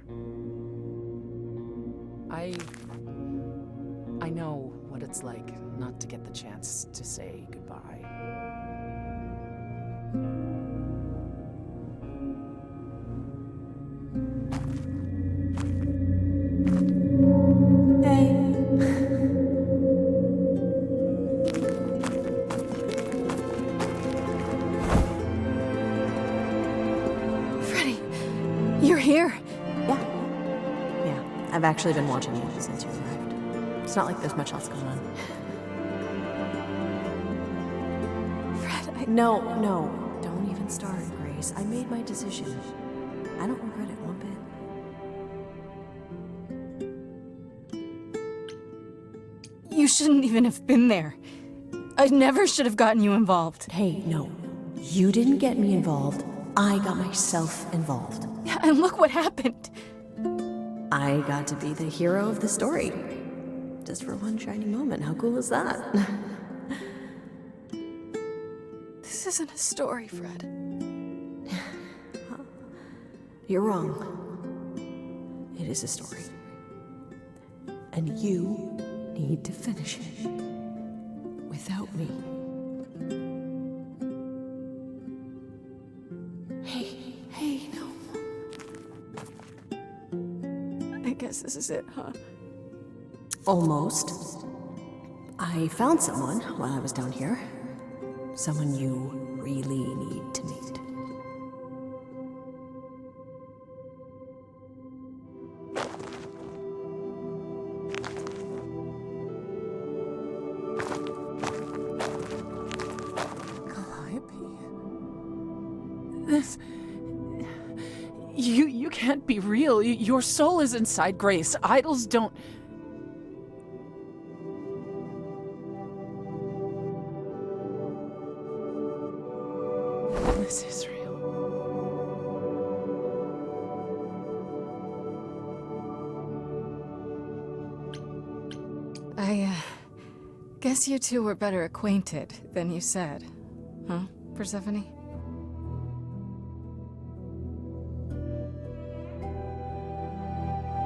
S8: I know what it's like not to get the chance to say goodbye.
S2: Freddy, you're here.
S5: Yeah, I've actually been watching you since you arrived. It's not like there's much else going on.
S2: Fred,
S5: No, don't even start, Grace. I made my decision. I don't regret it one bit.
S2: You shouldn't even have been there. I never should have gotten you involved.
S5: Hey, no. You didn't get me involved. I got myself involved.
S2: Yeah, and look what happened.
S5: I got to be the hero of the story. Just for one shining moment. How cool is that?
S2: This isn't a story, Fred.
S5: You're wrong. It is a story. And you need to finish it. Without me.
S2: Hey, no. I guess this is it, huh?
S5: Almost. I found someone while I was down here. Someone you really need to meet.
S8: This... You can't be real. Your soul is inside Grace. Idols don't... This is real.
S2: I guess you two were better acquainted than you said. Huh, Persephone?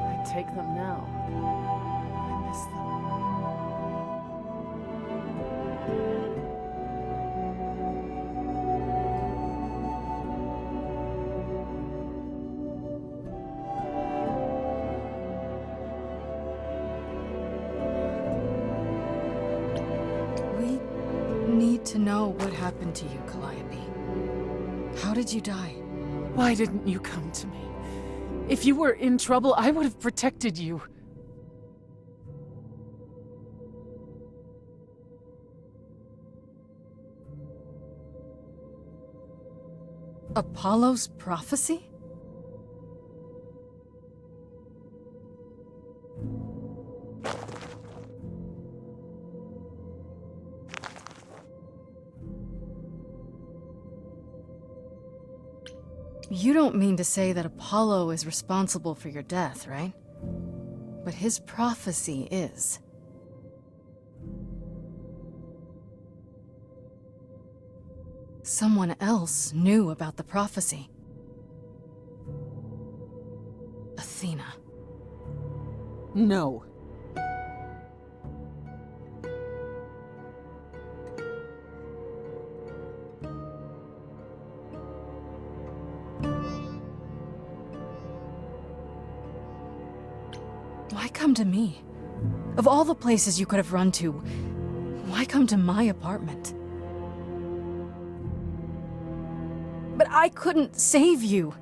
S8: I take them now. I miss them.
S2: We need to know what happened to you, Calliope. How did you die?
S8: Why didn't you come to me? If you were in trouble, I would have protected you.
S2: Apollo's prophecy? You don't mean to say that Apollo is responsible for your death, right? But his prophecy is. Someone else knew about the prophecy. Athena.
S8: No.
S2: Why come to me? Of all the places you could have run to, why come to my apartment? But I couldn't save you.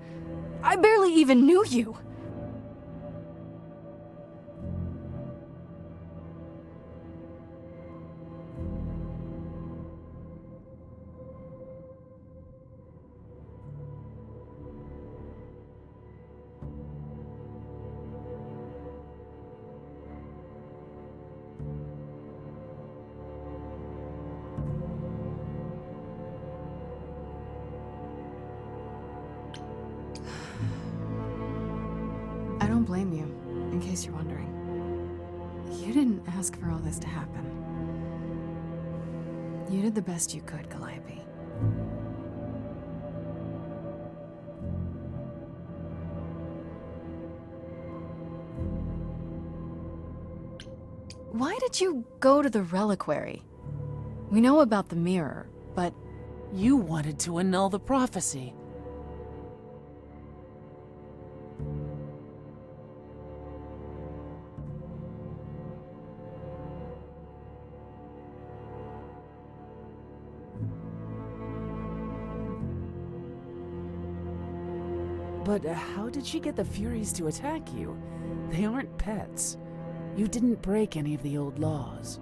S2: I barely even knew you. I don't blame you, in case you're wondering. You didn't ask for all this to happen. You did the best you could, Calliope. Why did you go to the reliquary? We know about the mirror, but...
S8: You wanted to annul the prophecy. But how did she get the Furies to attack you? They aren't pets. You didn't break any of the old laws.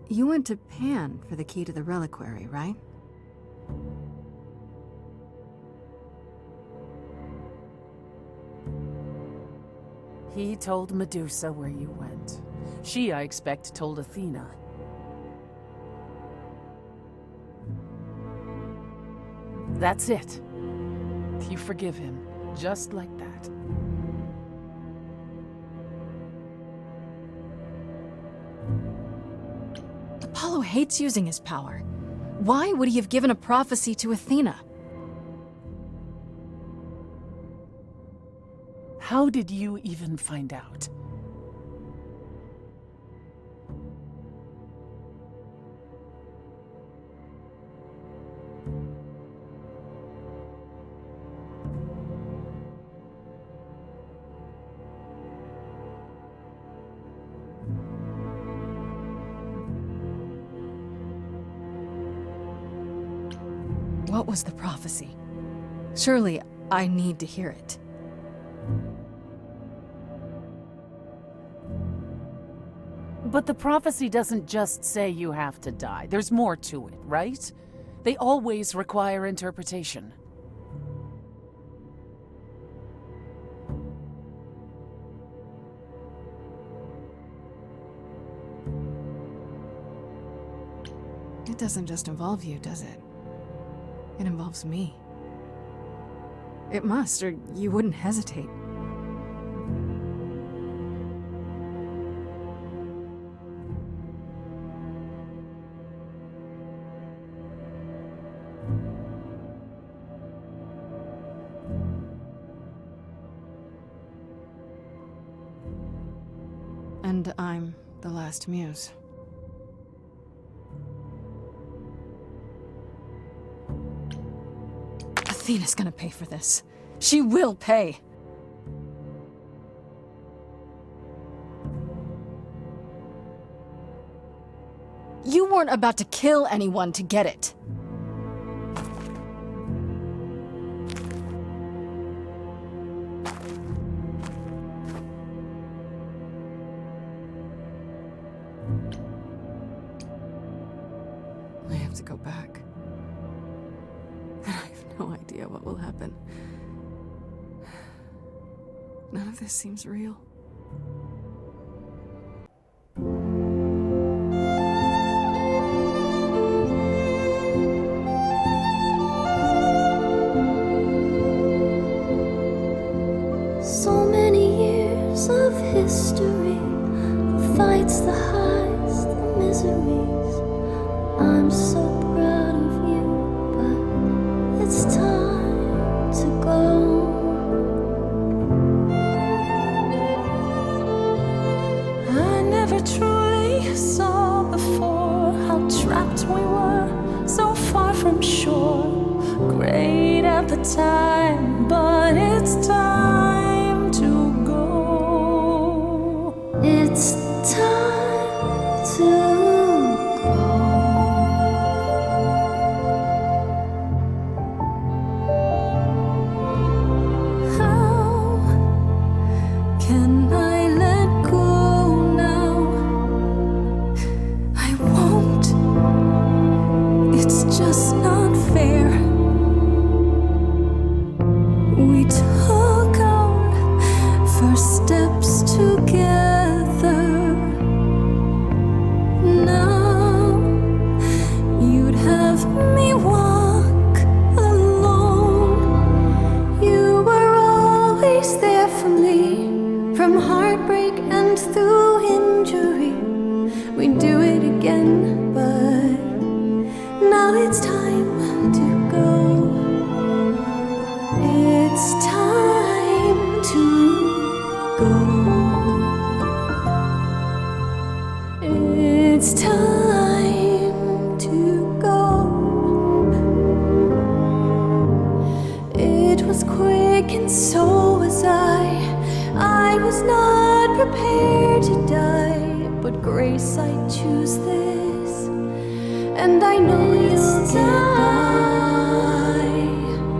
S2: You went to Pan for the key to the reliquary, right?
S8: He told Medusa where you went. She, I expect, told Athena. That's it. You forgive him, just like that.
S2: Apollo hates using his power. Why would he have given a prophecy to Athena?
S8: How did you even find out?
S2: What was the prophecy? Surely I need to hear it.
S8: But the prophecy doesn't just say you have to die. There's more to it, right? They always require interpretation.
S2: It doesn't just involve you, does it? It involves me. It must, or you wouldn't hesitate. And I'm the last muse. Athena's gonna pay for this. She will pay. You weren't about to kill anyone to get it. I have to go back. And I have no idea what will happen. None of this seems real.
S12: So many years of history, the fights, the highs, the miseries. I'm so proud of you, but it's time to go. I never truly saw before how trapped we were, so far from shore. Great at the time, but it's time to go. It's time to go. How can I let go now? I won't. It's just not fair. We took our first steps together. Now you'd have me walk alone. You were always there for me, from heartbreak and through injury. We'd do it again, but now it's time to go. It's time to go. It's time to go. It was quick and so was I. I was not prepared to die, but Grace, I choose this, and I know you'll get by.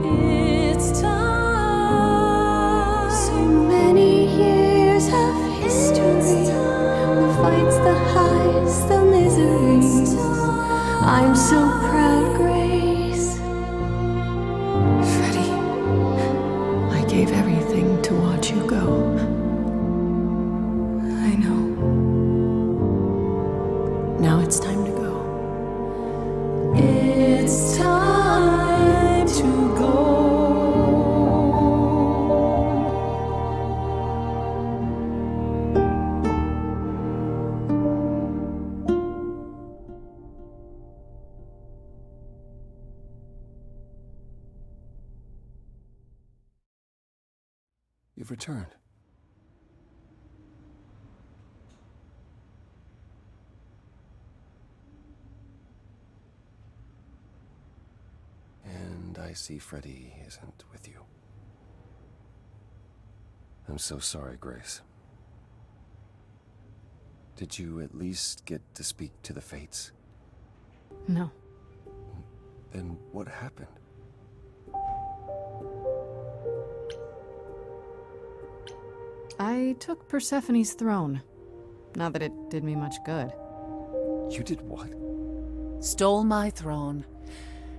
S12: It's time. So many years of history, the fights, the highs, the miseries. I'm so proud, Grace.
S5: Freddie, I gave everything to watch you go.
S2: I know.
S5: Now it's time to go.
S12: It's time to go.
S1: You've returned. And I see Freddy isn't with you. I'm so sorry, Grace. Did you at least get to speak to the Fates?
S2: No.
S1: Then what happened?
S2: I took Persephone's throne. Not that it did me much good.
S1: You did what?
S8: Stole my throne.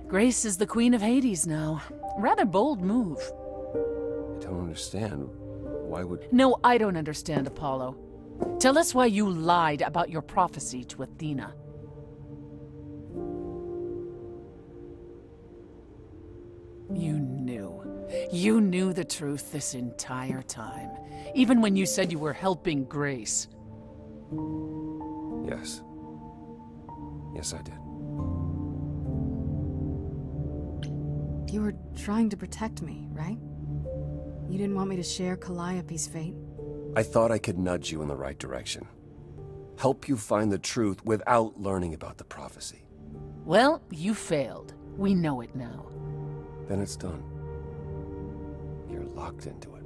S8: Grace is the Queen of Hades now. Rather bold move.
S1: I don't understand. Why would...
S8: No, I don't understand, Apollo. Tell us why you lied about your prophecy to Athena. You knew. You knew the truth this entire time. Even when you said you were helping Grace.
S1: Yes. Yes, I did.
S2: You were trying to protect me, right? You didn't want me to share Calliope's fate?
S1: I thought I could nudge you in the right direction. Help you find the truth without learning about the prophecy.
S8: Well, you failed. We know it now.
S1: Then it's done. You're locked into it.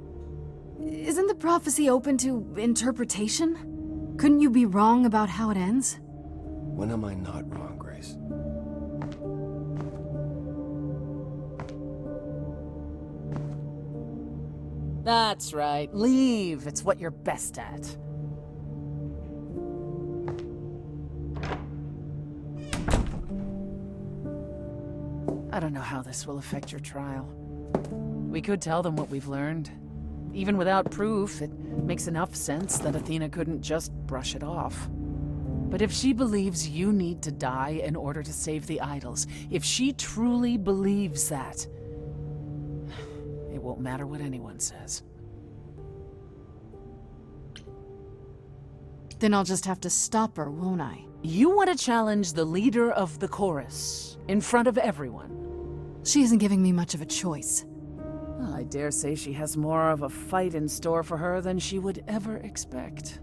S2: Isn't the prophecy open to interpretation? Couldn't you be wrong about how it ends?
S1: When am I not wrong, Grace?
S8: That's right. Leave. It's what you're best at. I don't know how this will affect your trial. We could tell them what we've learned. Even without proof, it makes enough sense that Athena couldn't just brush it off. But if she believes you need to die in order to save the idols, if she truly believes that, it won't matter what anyone says.
S2: Then I'll just have to stop her, won't I?
S8: You want to challenge the leader of the chorus in front of everyone.
S2: She isn't giving me much of a choice.
S8: Well, I dare say she has more of a fight in store for her than she would ever expect.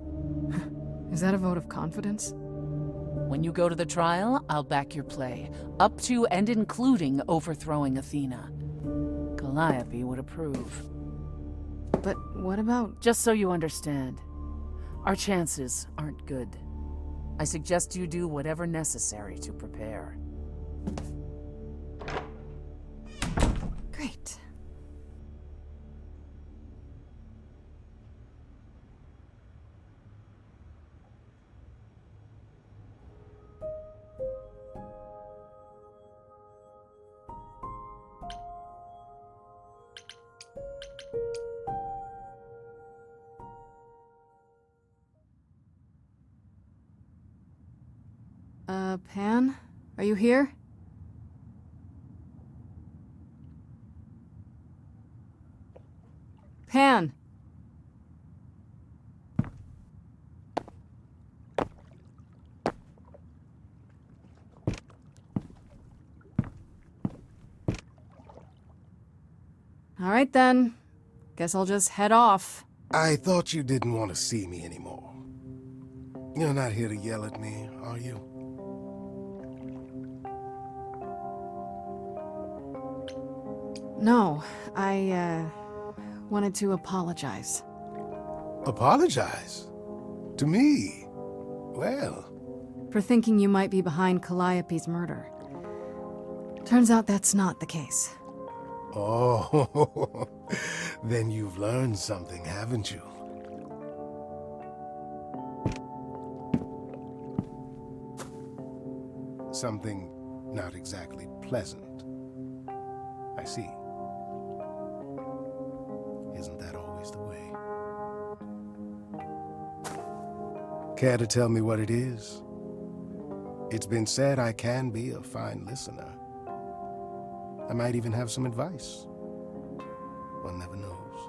S2: Is that a vote of confidence?
S8: When you go to the trial, I'll back your play, up to and including overthrowing Athena. Calliope would approve.
S2: But what about...
S8: Just so you understand, our chances aren't good. I suggest you do whatever necessary to prepare.
S2: Great. Pan? Are you here? Pan! All right then. Guess I'll just head off.
S13: I thought you didn't want to see me anymore. You're not here to yell at me, are you?
S2: No, I, wanted to apologize.
S13: Apologize? To me? Well...
S2: For thinking you might be behind Calliope's murder. Turns out that's not the case.
S13: Oh, then you've learned something, haven't you? Something not exactly pleasant. I see. Isn't that always the way? Care to tell me what it is? It's been said I can be a fine listener. I might even have some advice. One never knows.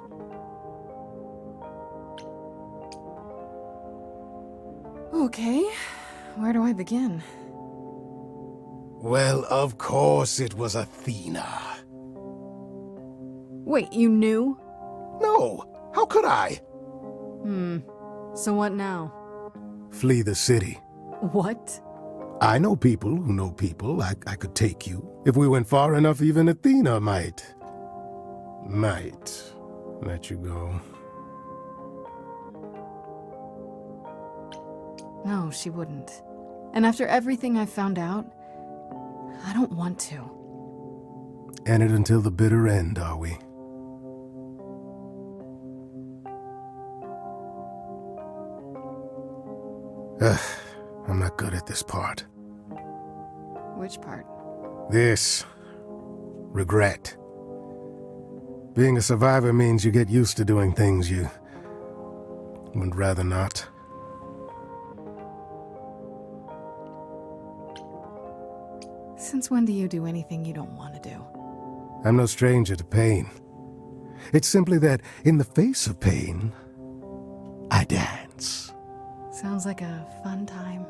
S2: Okay, where do I begin?
S13: Well, of course it was Athena.
S2: Wait, you knew?
S13: No, how could I?
S2: So what now?
S13: Flee the city.
S2: What?
S13: I know people who know people. I could take you. If we went far enough, even Athena might let you go.
S2: No, she wouldn't. And after everything I've found out, I don't want to.
S13: And it until the bitter end, are we? I'm not good at this part.
S2: Which part?
S13: This. Regret. Being a survivor means you get used to doing things you would rather not.
S2: Since when do you do anything you don't want to do?
S13: I'm no stranger to pain. It's simply that, in the face of pain, I dance.
S2: Sounds like a fun time.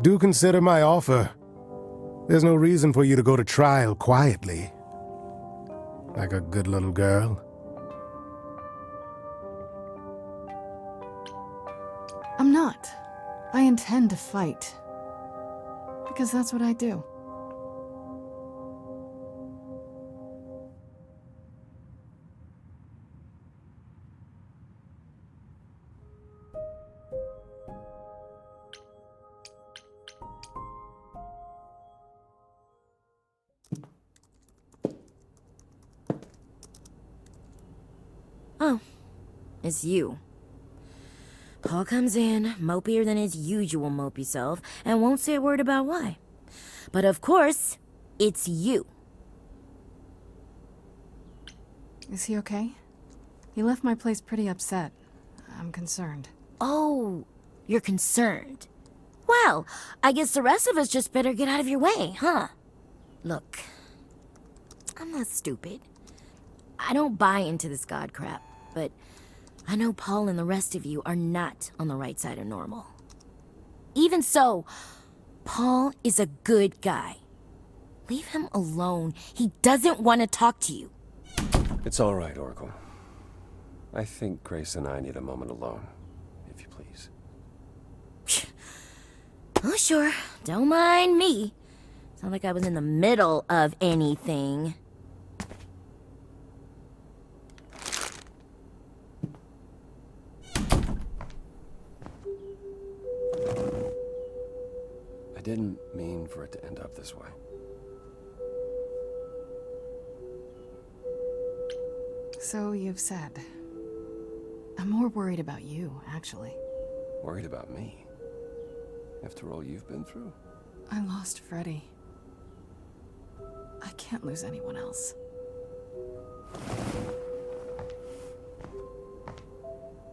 S13: Do consider my offer. There's no reason for you to go to trial quietly, like a good little girl.
S2: I'm not. I intend to fight. Because that's what I do.
S3: Oh, it's you. Paul comes in, mopier than his usual mopey self, and won't say a word about why. But of course, it's you.
S2: Is he okay? He left my place pretty upset. I'm concerned.
S3: Oh, you're concerned. Well, I guess the rest of us just better get out of your way, huh? Look, I'm not stupid. I don't buy into this god crap, but I know Paul and the rest of you are not on the right side of normal. Even so, Paul is a good guy. Leave him alone. He doesn't want to talk to you.
S1: It's all right, Oracle. I think Grace and I need a moment alone, if you please.
S3: Oh, sure. Don't mind me. It's not like I was in the middle of anything.
S1: I didn't mean for it to end up this way.
S2: So you've said. I'm more worried about you, actually.
S1: Worried about me? After all you've been through?
S2: I lost Freddie. I can't lose anyone else.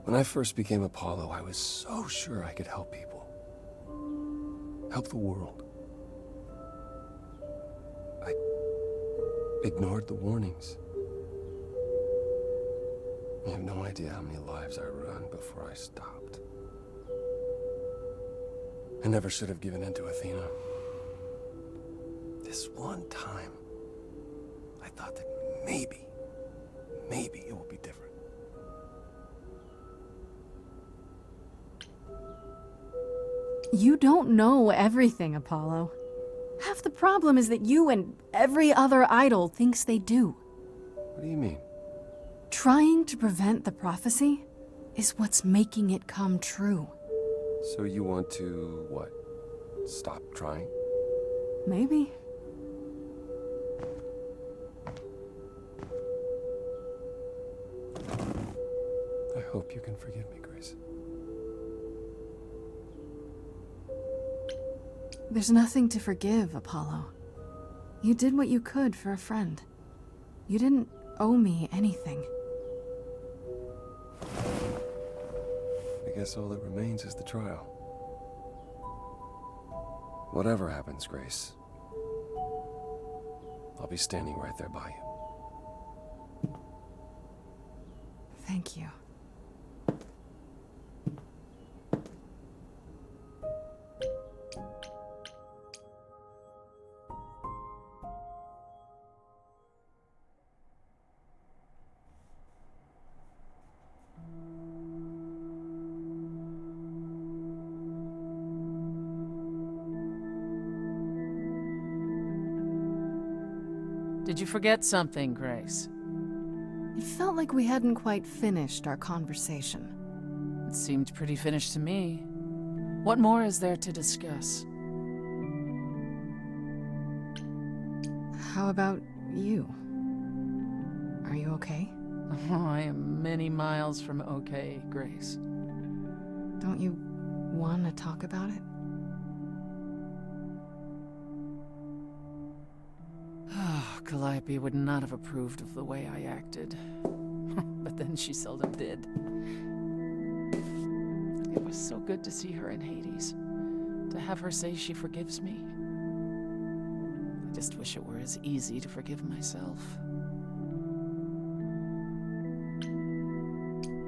S1: When I first became Apollo, I was so sure I could help people. Help the world. I ignored the warnings. You have no idea how many lives I ruined before I stopped. I never should have given in to Athena. This one time, I thought that maybe it will be different.
S2: You don't know everything, Apollo. Half the problem is that you and every other idol thinks they do.
S1: What do you mean?
S2: Trying to prevent the prophecy is what's making it come true.
S1: So you want to, what? Stop trying?
S2: Maybe.
S1: I hope you can forgive me, Grace.
S2: There's nothing to forgive, Apollo. You did what you could for a friend. You didn't owe me anything.
S1: I guess all that remains is the trial. Whatever happens, Grace, I'll be standing right there by you.
S2: Thank you.
S8: Did you forget something, Grace?
S2: It felt like we hadn't quite finished our conversation.
S8: It seemed pretty finished to me. What more is there to discuss?
S2: How about you? Are you okay?
S8: Oh, I am many miles from okay, Grace.
S2: Don't you want to talk about it?
S8: Calliope would not have approved of the way I acted. But then she seldom did. It was so good to see her in Hades. To have her say she forgives me. I just wish it were as easy to forgive myself.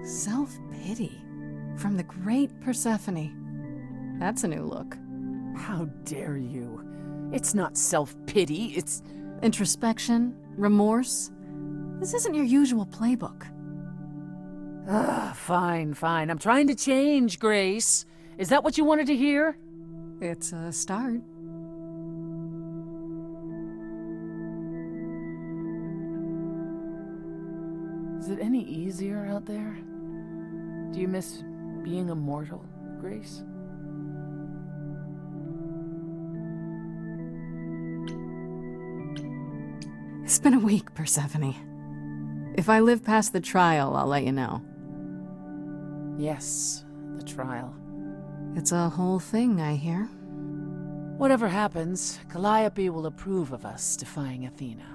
S2: Self-pity. From the great Persephone. That's a new look.
S8: How dare you? It's not self-pity, it's...
S2: Introspection? Remorse? This isn't your usual playbook.
S8: Fine. I'm trying to change, Grace. Is that what you wanted to hear?
S2: It's a start.
S8: Is it any easier out there? Do you miss being immortal, Grace?
S2: It's been a week, Persephone. If I live past the trial, I'll let you know.
S8: Yes, the trial.
S2: It's a whole thing, I hear.
S8: Whatever happens, Calliope will approve of us defying Athena.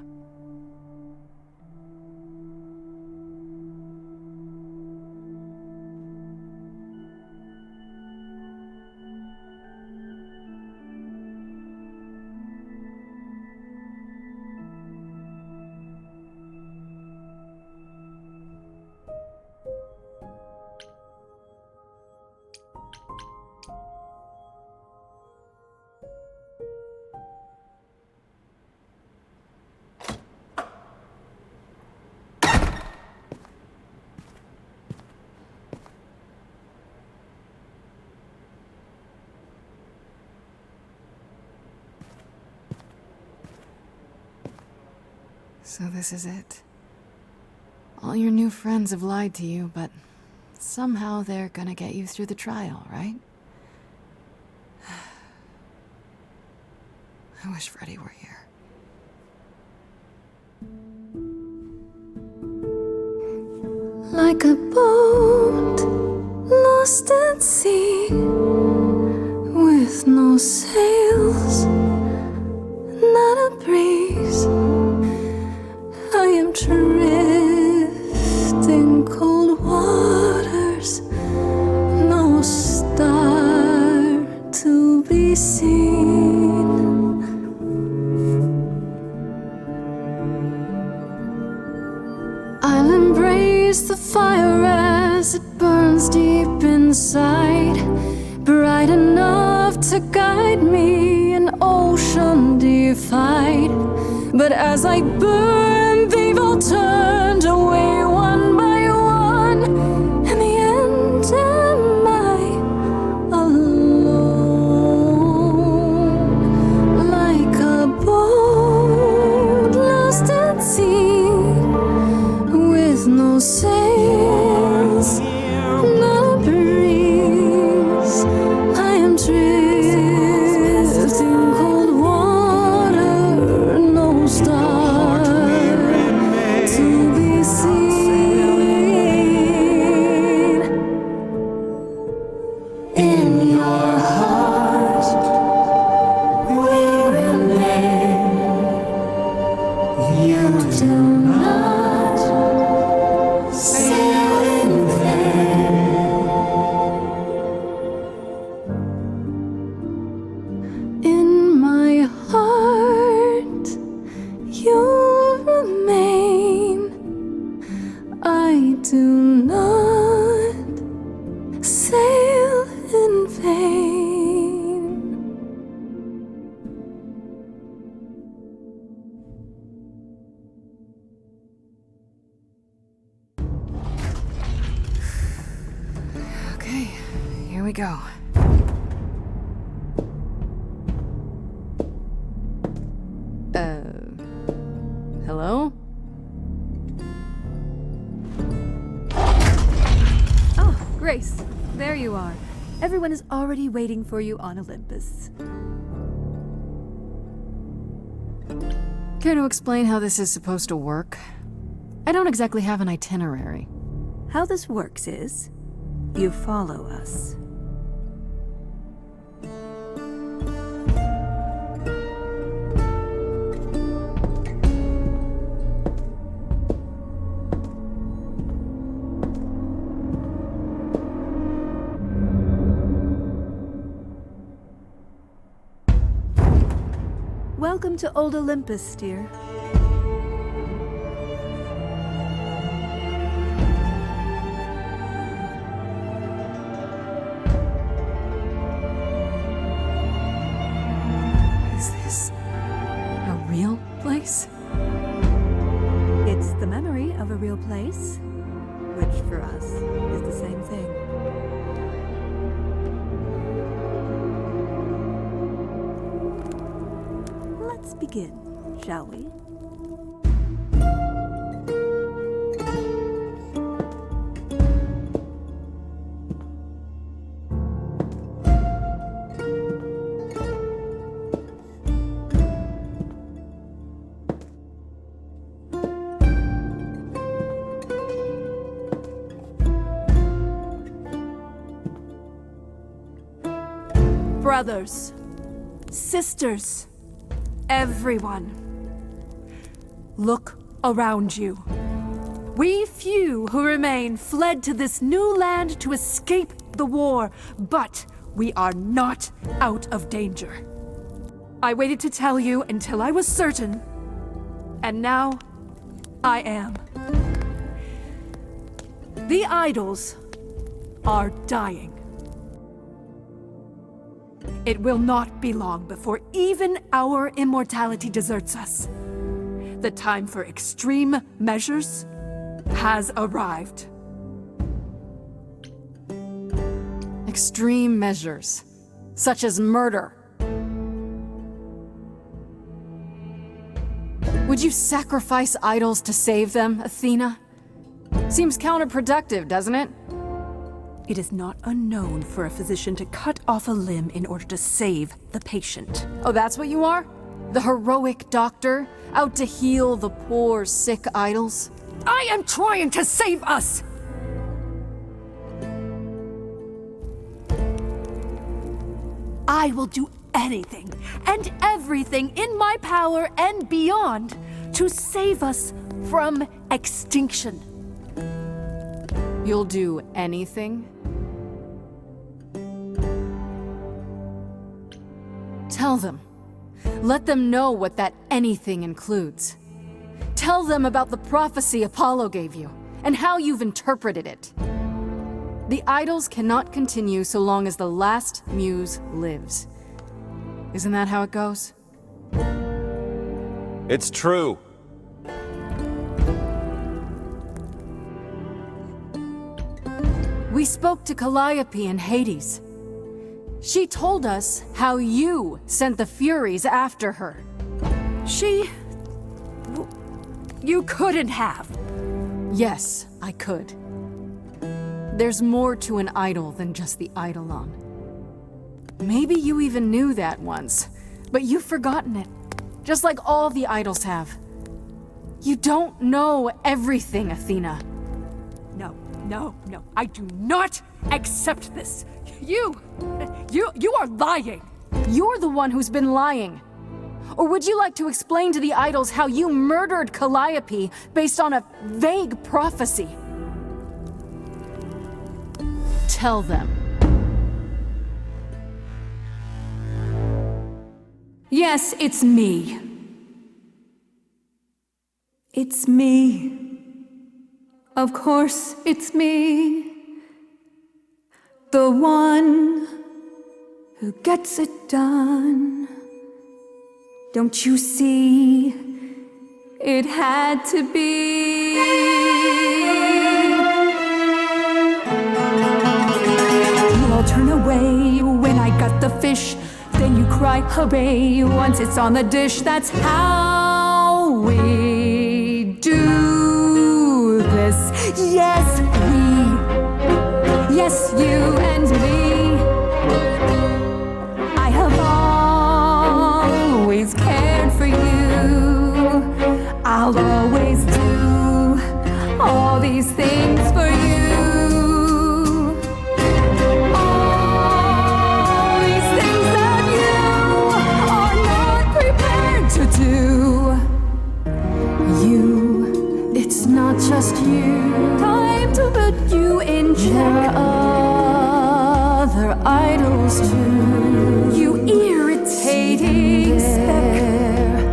S2: So this is it. All your new friends have lied to you, but somehow they're gonna get you through the trial, right? I wish Freddy were here.
S12: Like a boat lost at sea, with no sails, not a breeze. I am drifting cold waters, no star to be seen. I'll embrace the fire as it burns deep inside, bright enough to guide me, an ocean defied. But as I burn, they've all turned away one by one. In the end, am I alone? Like a boat lost at sea, with no sails, not a breeze. I am drifting cold water, no star to be seen. In your heart we remain. You do not sail in vain. In my heart you'll remain. I do not sail in vain.
S2: Okay, here we go.
S4: Grace, there you are. Everyone is already waiting for you on Olympus.
S2: Care to explain how this is supposed to work? I don't exactly have an itinerary.
S4: How this works is, you follow us. Welcome to Old Olympus, dear.
S2: Is this a real place?
S4: It's the memory of a real place, which for us is the same thing. Let's begin, shall we? Brothers, sisters, everyone, look around you. We few who remain fled to this new land to escape the war, but we are not out of danger. I waited to tell you until I was certain, and now I am. The idols are dying. It will not be long before even our immortality deserts us. The time for extreme measures has arrived.
S2: Extreme measures, such as murder. Would you sacrifice idols to save them, Athena? Seems counterproductive, doesn't it?
S4: It is not unknown for a physician to cut off a limb in order to save the patient.
S2: Oh, that's what you are? The heroic doctor, out to heal the poor, sick idols?
S4: I am trying to save us! I will do anything and everything in my power and beyond to save us from extinction.
S2: You'll do anything? Tell them. Let them know what that anything includes. Tell them about the prophecy Apollo gave you, and how you've interpreted it. The idols cannot continue so long as the last muse lives. Isn't that how it goes?
S1: It's true.
S2: We spoke to Calliope in Hades. She told us how you sent the Furies after her.
S4: You couldn't have.
S2: Yes, I could. There's more to an idol than just the eidolon. Maybe you even knew that once, but you've forgotten it, just like all the idols have. You don't know everything, Athena.
S4: No, I do not accept this. You are lying.
S2: You're the one who's been lying. Or would you like to explain to the idols how you murdered Calliope based on a vague prophecy? Tell them.
S4: Yes, it's me. It's me. Of course, it's me. The one who gets it done. Don't you see? It had to be. You all turn away when I got the fish. Then you cry hooray once it's on the dish. That's how we do this. Yes, Yes, you and me. I have always cared for you. I'll always do all these things for you. All these things that you are not prepared to do. You, it's not just you. Time to put you in check. There are other idols too. You irritating speck.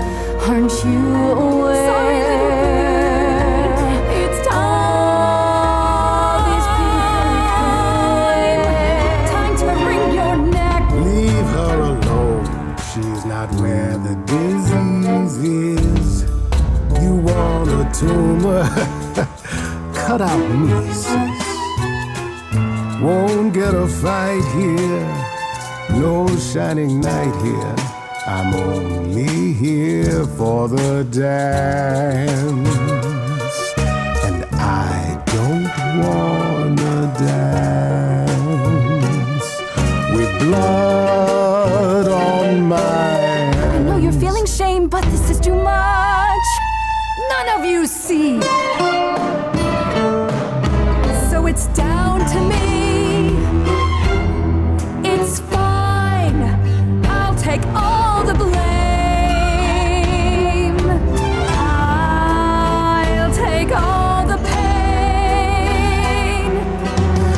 S4: Aren't you aware? Sorry, little bird. It's time to wring your neck.
S13: Leave her alone. She's not where the disease is. You want a tumor? Cut out nieces. Won't get a fight here. No shining night here. I'm only here for the dance. And I don't wanna dance with blood on my hands.
S4: I know you're feeling shame, but this is too much. None of you see. So it's down to me. It's fine. I'll take all the blame. I'll take all the pain.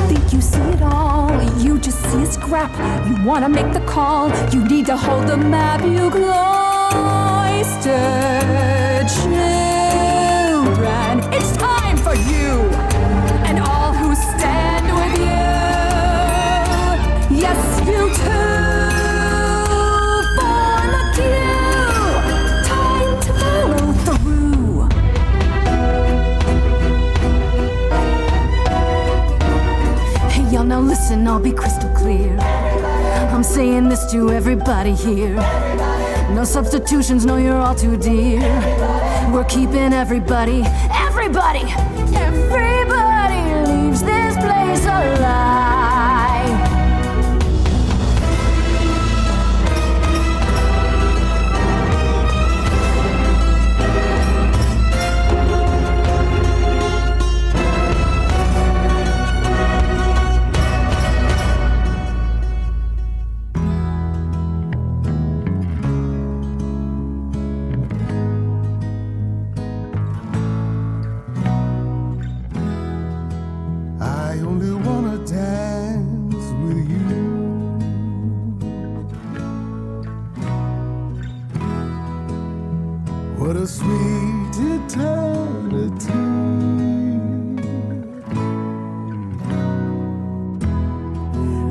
S4: Think you see it all. You just see a scrap. You wanna make the call. You need to hold the map. You cloistered children. It's time for you and all who stand with you. Yes, you too. Form a queue. Time to follow through. Hey, y'all, now listen, I'll be crystal clear. I'm saying this to everybody here. No substitutions, no, you're all too dear. We're keeping everybody leaves this place alive.
S13: I only wanna dance with you. What a sweet eternity.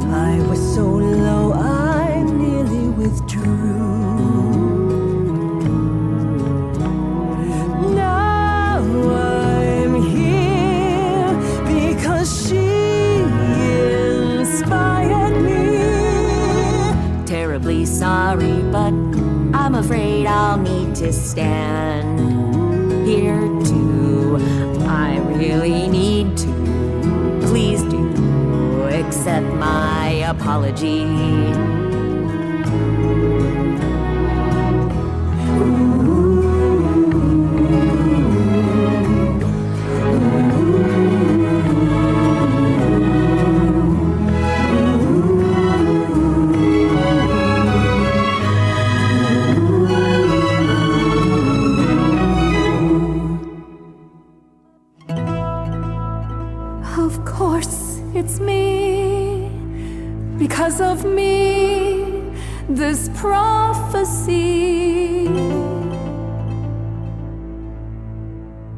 S12: I was so low, I nearly withdrew. Now I'm here because she inspired me.
S3: Terribly sorry, but I'm afraid I'll need to stand here too. I really need to. Please do accept my apology.
S4: Of course, it's me. Because of me, this prophecy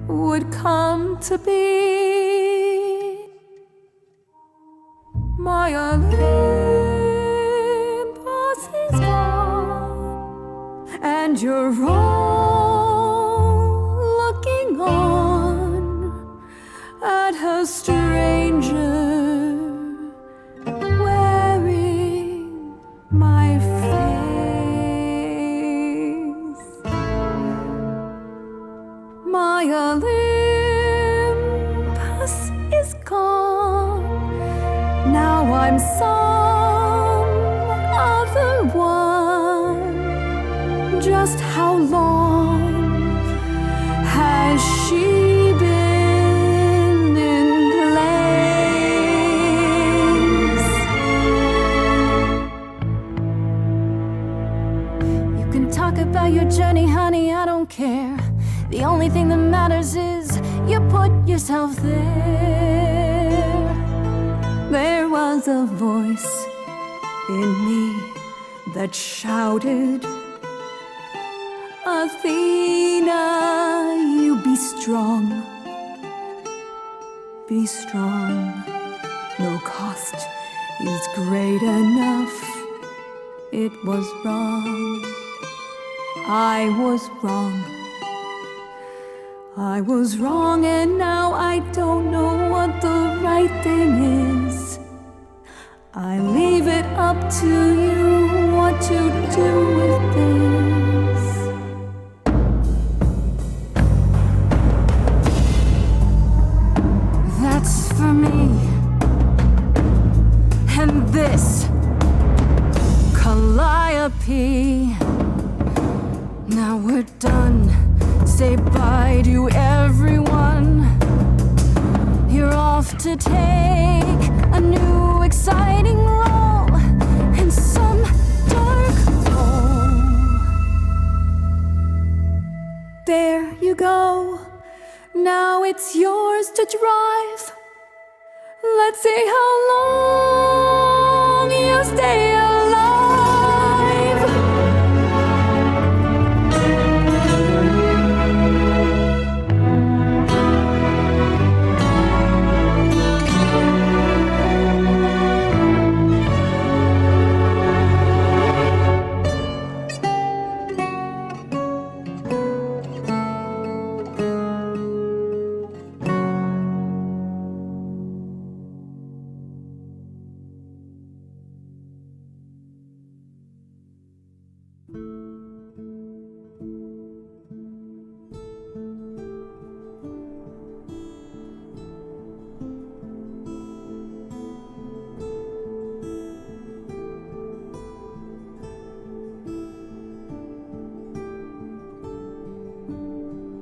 S4: would come to be. My Olympus is gone, and you're all looking on at a stranger wearing my face. My Olympus is gone,
S12: Just how long has she been in place? You can talk about your journey, honey, I don't care. The only thing that matters is you put yourself there. There was a voice in me that shouted, Athena, you be strong. Be strong. No cost is great enough. It was wrong. I was wrong. I was wrong, and now I don't know what the right thing is. I leave it up to you what to do with this. That's for me. And this, Calliope. Now we're done. Say bye to everyone. You're off to take a new exciting role in some dark hole. There you go. Now it's yours to drive. Let's see how long you stay alive.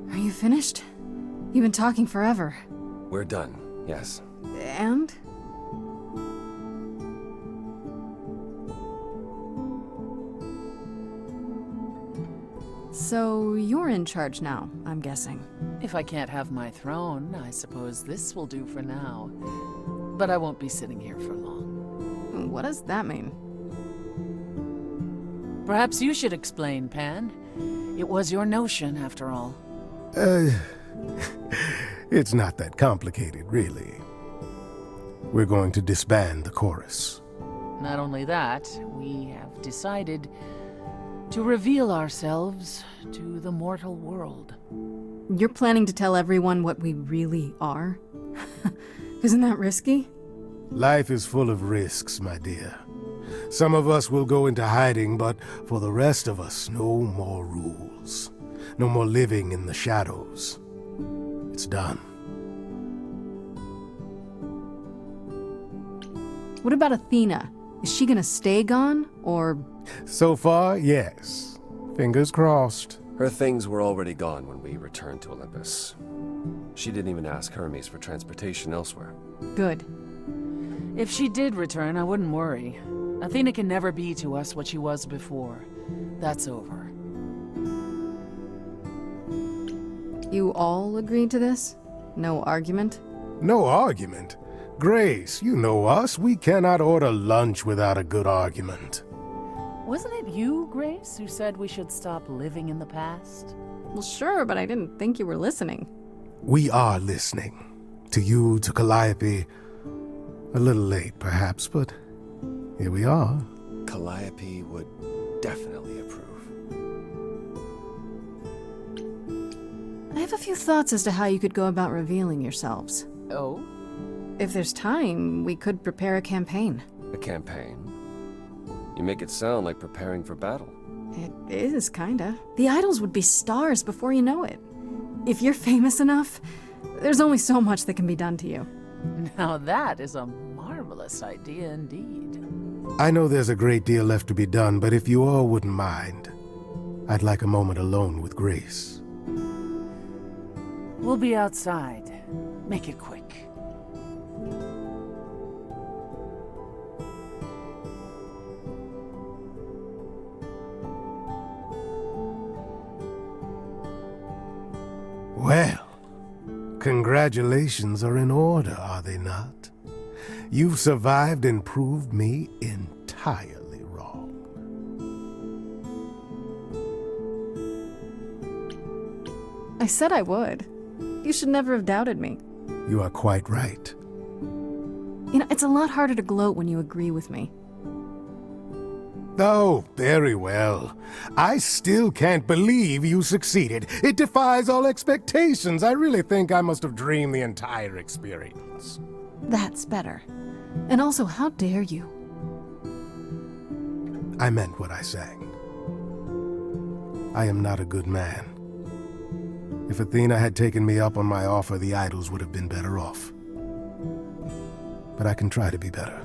S12: Are you finished? You've been talking forever.
S1: We're done, yes.
S2: And? So you're in charge now, I'm guessing.
S8: If I can't have my throne, I suppose this will do for now. But I won't be sitting here for long.
S2: What does that mean?
S8: Perhaps you should explain, Pan. It was your notion, after all.
S13: It's not that complicated, really. We're going to disband the chorus.
S8: Not only that, we have decided to reveal ourselves to the mortal world.
S2: You're planning to tell everyone what we really are? Isn't that risky?
S13: Life is full of risks, my dear. Some of us will go into hiding, but for the rest of us, no more rules. No more living in the shadows. It's done.
S2: What about Athena? Is she gonna stay gone, or...?
S13: So far, yes. Fingers crossed.
S1: Her things were already gone when we returned to Olympus. She didn't even ask Hermes for transportation elsewhere.
S2: Good.
S8: If she did return, I wouldn't worry. Athena can never be to us what she was before. That's over.
S2: You all agreed to this? No argument?
S13: No argument? Grace, you know us. We cannot order lunch without a good argument.
S8: Wasn't it you, Grace, who said we should stop living in the past?
S2: Well, sure, but I didn't think you were listening.
S13: We are listening. To you, to Calliope. A little late, perhaps, but here we are.
S1: Calliope would definitely approve.
S2: I have a few thoughts as to how you could go about revealing yourselves.
S8: Oh?
S2: If there's time, we could prepare a campaign.
S1: A campaign? You make it sound like preparing for battle.
S2: It is, kinda. The idols would be stars before you know it. If you're famous enough, there's only so much that can be done to you.
S8: Now that is a marvelous idea indeed.
S13: I know there's a great deal left to be done, but if you all wouldn't mind, I'd like a moment alone with Grace.
S8: We'll be outside. Make it quick.
S13: Well, congratulations are in order, are they not? You've survived and proved me entirely wrong.
S2: I said I would. You should never have doubted me.
S13: You are quite right.
S2: You know, it's a lot harder to gloat when you agree with me.
S13: Oh, very well. I still can't believe you succeeded. It defies all expectations. I really think I must have dreamed the entire experience.
S2: That's better. And also, how dare you?
S13: I meant what I sang. I am not a good man. If Athena had taken me up on my offer, the idols would have been better off. But I can try to be better.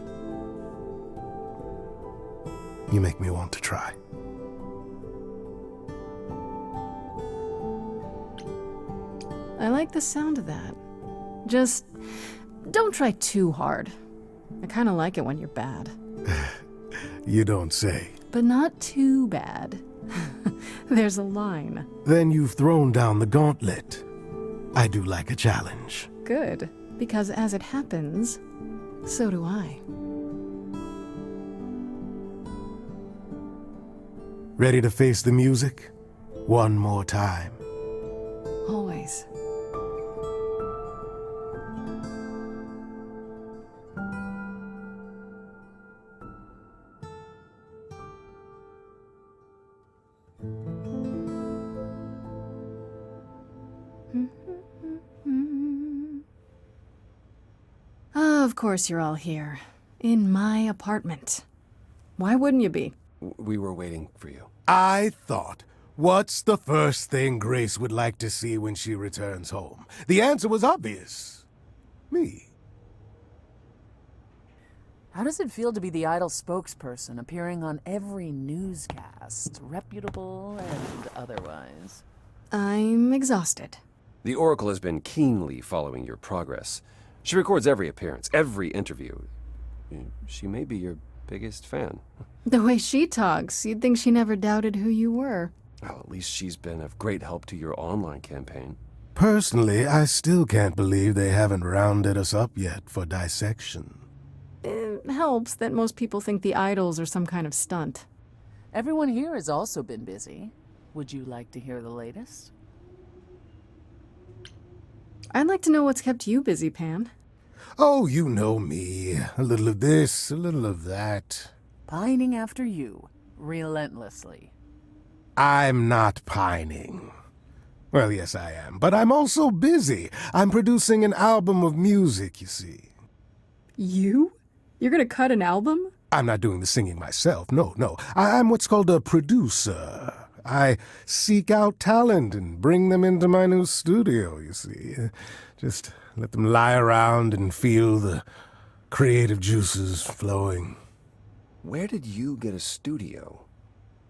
S13: You make me want to try.
S2: I like the sound of that. Just don't try too hard. I kind of like it when you're bad.
S13: You don't say.
S2: But not too bad. There's a line.
S13: Then you've thrown down the gauntlet. I do like a challenge.
S2: Good, because as it happens, so do I.
S13: Ready to face the music? One more time.
S2: Always. Of course you're all here. In my apartment. Why wouldn't you be?
S1: We were waiting for you.
S13: I thought, what's the first thing Grace would like to see when she returns home? The answer was obvious. Me.
S8: How does it feel to be the idol spokesperson, appearing on every newscast, reputable and otherwise?
S2: I'm exhausted.
S1: The Oracle has been keenly following your progress. She records every appearance, every interview. She may be your biggest fan.
S2: The way she talks, you'd think she never doubted who you were.
S1: Well, at least she's been of great help to your online campaign.
S13: Personally, I still can't believe they haven't rounded us up yet for dissection.
S2: It helps that most people think the idols are some kind of stunt.
S8: Everyone here has also been busy. Would you like to hear the latest?
S2: I'd like to know what's kept you busy, Pan.
S13: Oh, you know me. A little of this, a little of that.
S8: Pining after you, relentlessly.
S13: I'm not pining. Well, yes, I am, but I'm also busy. I'm producing an album of music, you see.
S2: You? You're gonna cut an album?
S13: I'm not doing the singing myself, no. I'm what's called a producer. I seek out talent and bring them into my new studio, you see. Just let them lie around and feel the creative juices flowing.
S1: Where did you get a studio?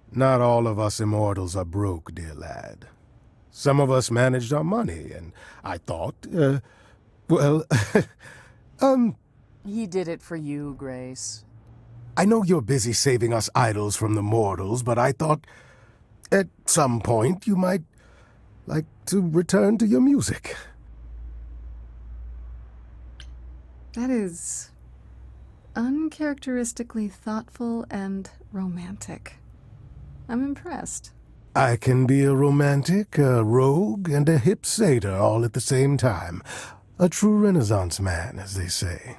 S13: Not all of us immortals are broke, dear lad. Some of us managed our money, and I thought,
S8: He did it for you, Grace.
S13: I know you're busy saving us idols from the mortals, but I thought at some point you might like to return to your music.
S2: That is uncharacteristically thoughtful and romantic. I'm impressed.
S13: I can be a romantic, a rogue, and a hip satyr all at the same time. A true Renaissance man, as they say.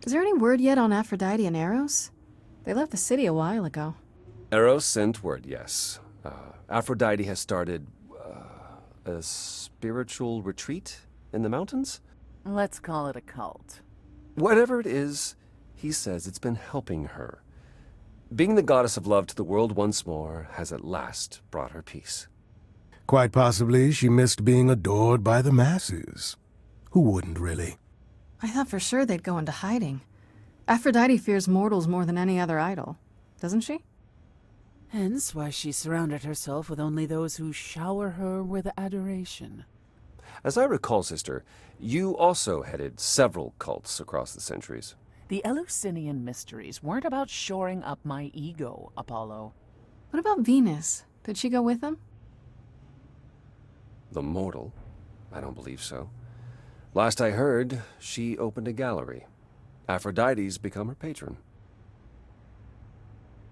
S2: Is there any word yet on Aphrodite and Eros? They left the city a while ago.
S1: Eros sent word, yes. Aphrodite has started a spiritual retreat in the mountains?
S8: Let's call it a cult.
S1: Whatever it is, he says it's been helping her. Being the goddess of love to the world once more has at last brought her peace.
S13: Quite possibly she missed being adored by the masses. Who wouldn't, really?
S2: I thought for sure they'd go into hiding. Aphrodite fears mortals more than any other idol, doesn't she?
S8: Hence why she surrounded herself with only those who shower her with adoration.
S1: As I recall, sister, you also headed several cults across the centuries.
S8: The Eleusinian mysteries weren't about shoring up my ego, Apollo.
S2: What about Venus? Did she go with them?
S1: The mortal? I don't believe so. Last I heard, she opened a gallery. Aphrodite's become her patron.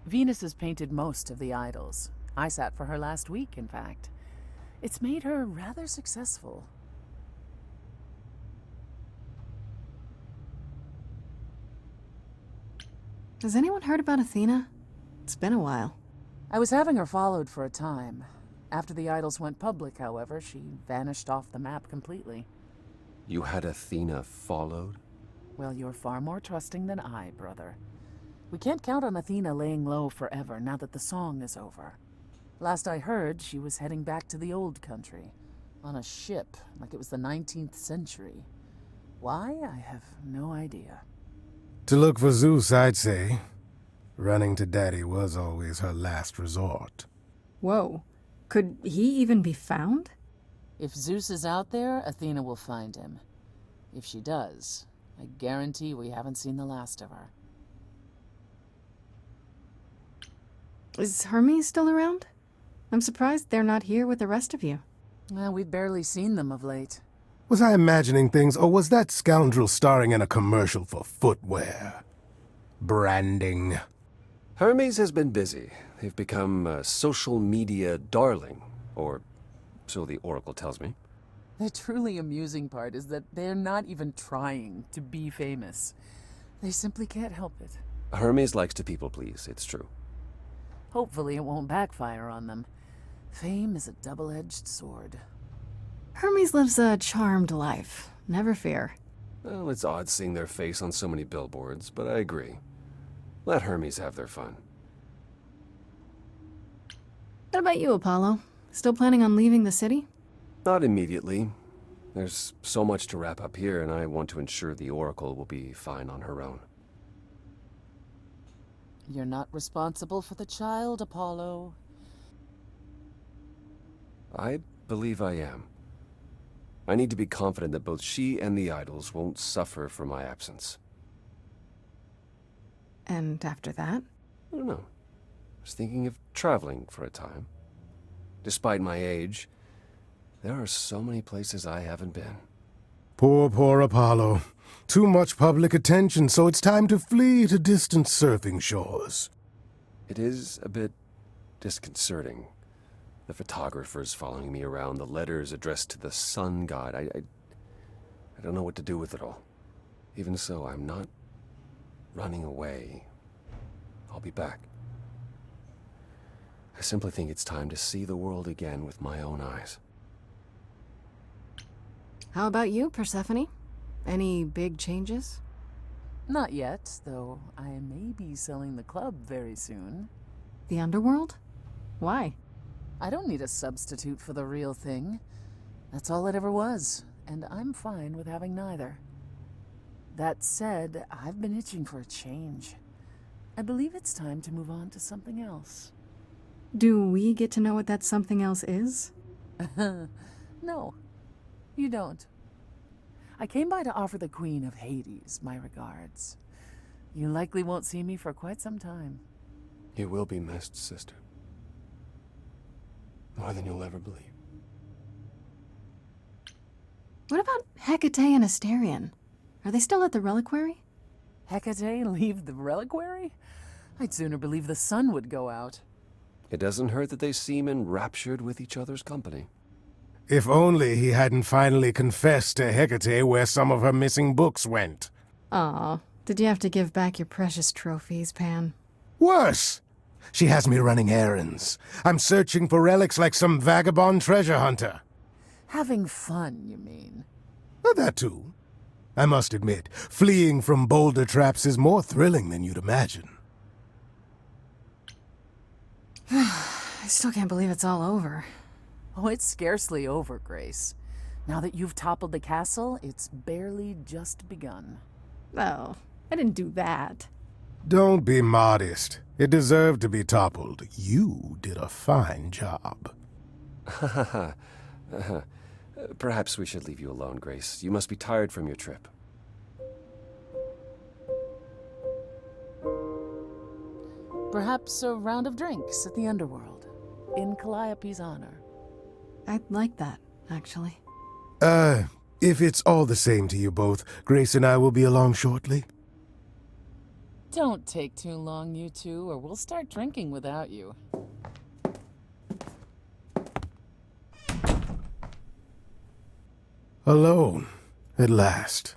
S8: Venus has painted most of the idols. I sat for her last week, in fact. It's made her rather successful.
S2: Has anyone heard about Athena? It's been a while.
S8: I was having her followed for a time. After the idols went public, however, she vanished off the map completely.
S1: You had Athena followed?
S8: Well, you're far more trusting than I, brother. We can't count on Athena laying low forever now that the song is over. Last I heard, she was heading back to the old country. On a ship, like it was the 19th century. Why? I have no idea.
S13: To look for Zeus, I'd say. Running to Daddy was always her last resort.
S2: Whoa. Could he even be found?
S8: If Zeus is out there, Athena will find him. If she does, I guarantee we haven't seen the last of her.
S2: Is Hermes still around? I'm surprised they're not here with the rest of you.
S8: Well, we've barely seen them of late.
S13: Was I imagining things, or was that scoundrel starring in a commercial for footwear? Branding.
S1: Hermes has been busy. They've become a social media darling, or so the Oracle tells me.
S8: The truly amusing part is that they're not even trying to be famous. They simply can't help it.
S1: Hermes likes to people please, it's true.
S8: Hopefully it won't backfire on them. Fame is a double-edged sword.
S2: Hermes lives a charmed life. Never fear.
S1: Well, it's odd seeing their face on so many billboards, but I agree. Let Hermes have their fun.
S2: What about you, Apollo? Still planning on leaving the city?
S1: Not immediately. There's so much to wrap up here, and I want to ensure the Oracle will be fine on her own.
S8: You're not responsible for the child, Apollo.
S1: I believe I am. I need to be confident that both she and the idols won't suffer for my absence.
S2: And after that?
S1: I don't know. I was thinking of traveling for a time. Despite my age, there are so many places I haven't been.
S13: Poor Apollo. Too much public attention, so it's time to flee to distant surfing shores.
S1: It is a bit disconcerting. The photographers following me around, the letters addressed to the sun god. I don't know what to do with it all. Even so, I'm not running away. I'll be back. I simply think it's time to see the world again with my own eyes.
S2: How about you, Persephone? Any big changes?
S8: Not yet, though I may be selling the club very soon.
S2: The underworld? Why?
S8: I don't need a substitute for the real thing. That's all it ever was, and I'm fine with having neither. That said, I've been itching for a change. I believe it's time to move on to something else.
S2: Do we get to know what that something else is?
S8: No, you don't. I came by to offer the Queen of Hades my regards. You likely won't see me for quite some time.
S1: You will be missed, sister. More than you'll ever believe.
S2: What about Hecate and Asterion? Are they still at the reliquary?
S8: Hecate leave the reliquary? I'd sooner believe the sun would go out.
S1: It doesn't hurt that they seem enraptured with each other's company.
S13: If only he hadn't finally confessed to Hecate where some of her missing books went.
S2: Aw, did you have to give back your precious trophies, Pan?
S13: Worse! She has me running errands. I'm searching for relics like some vagabond treasure hunter.
S8: Having fun, you mean?
S13: That too. I must admit, fleeing from boulder traps is more thrilling than you'd imagine.
S2: I still can't believe it's all over.
S8: Oh, it's scarcely over, Grace. Now that you've toppled the castle, it's barely just begun.
S2: Oh, I didn't do that.
S13: Don't be modest. It deserved to be toppled. You did a fine job.
S1: Perhaps we should leave you alone, Grace. You must be tired from your trip.
S8: Perhaps a round of drinks at the Underworld, in Calliope's honor.
S2: I'd like that, actually.
S13: If it's all the same to you both, Grace and I will be along shortly.
S8: Don't take too long, you two, or we'll start drinking without you.
S13: Alone, at last.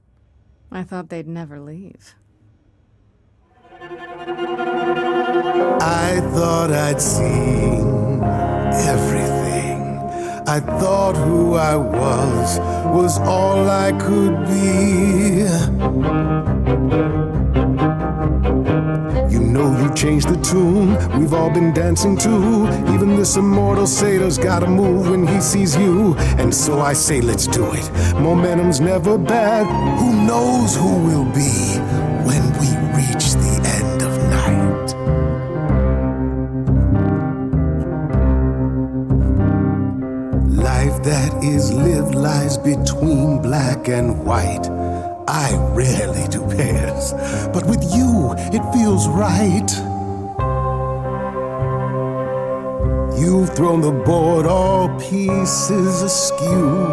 S2: I thought they'd never leave.
S13: I thought I'd seen everything. I thought who I was all I could be. You know you changed the tune we've all been dancing to. Even this immortal satyr's gotta move when he sees you. And so I say let's do it. Momentum's never bad. Who knows who we'll be when we reach the end of night. Life that is lived lies between black and white. I rarely do pairs, but with you it feels right. You've thrown the board all pieces askew.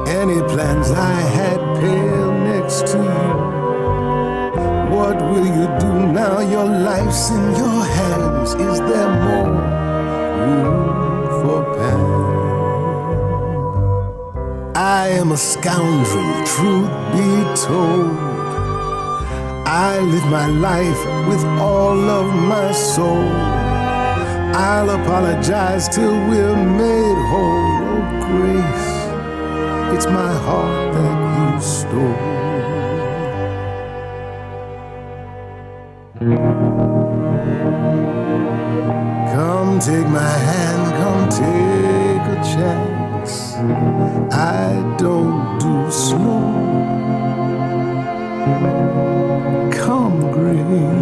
S13: Any plans I had pale next to you. What will you do now your life's in your hands? Is there more room for Pan? I am a scoundrel, truth be told. I live my life with all of my soul. I'll apologize till we're made whole. Oh, Grace, it's my heart that you stole. Come take my hand, come take a chance. I don't do slow. Come, Grace.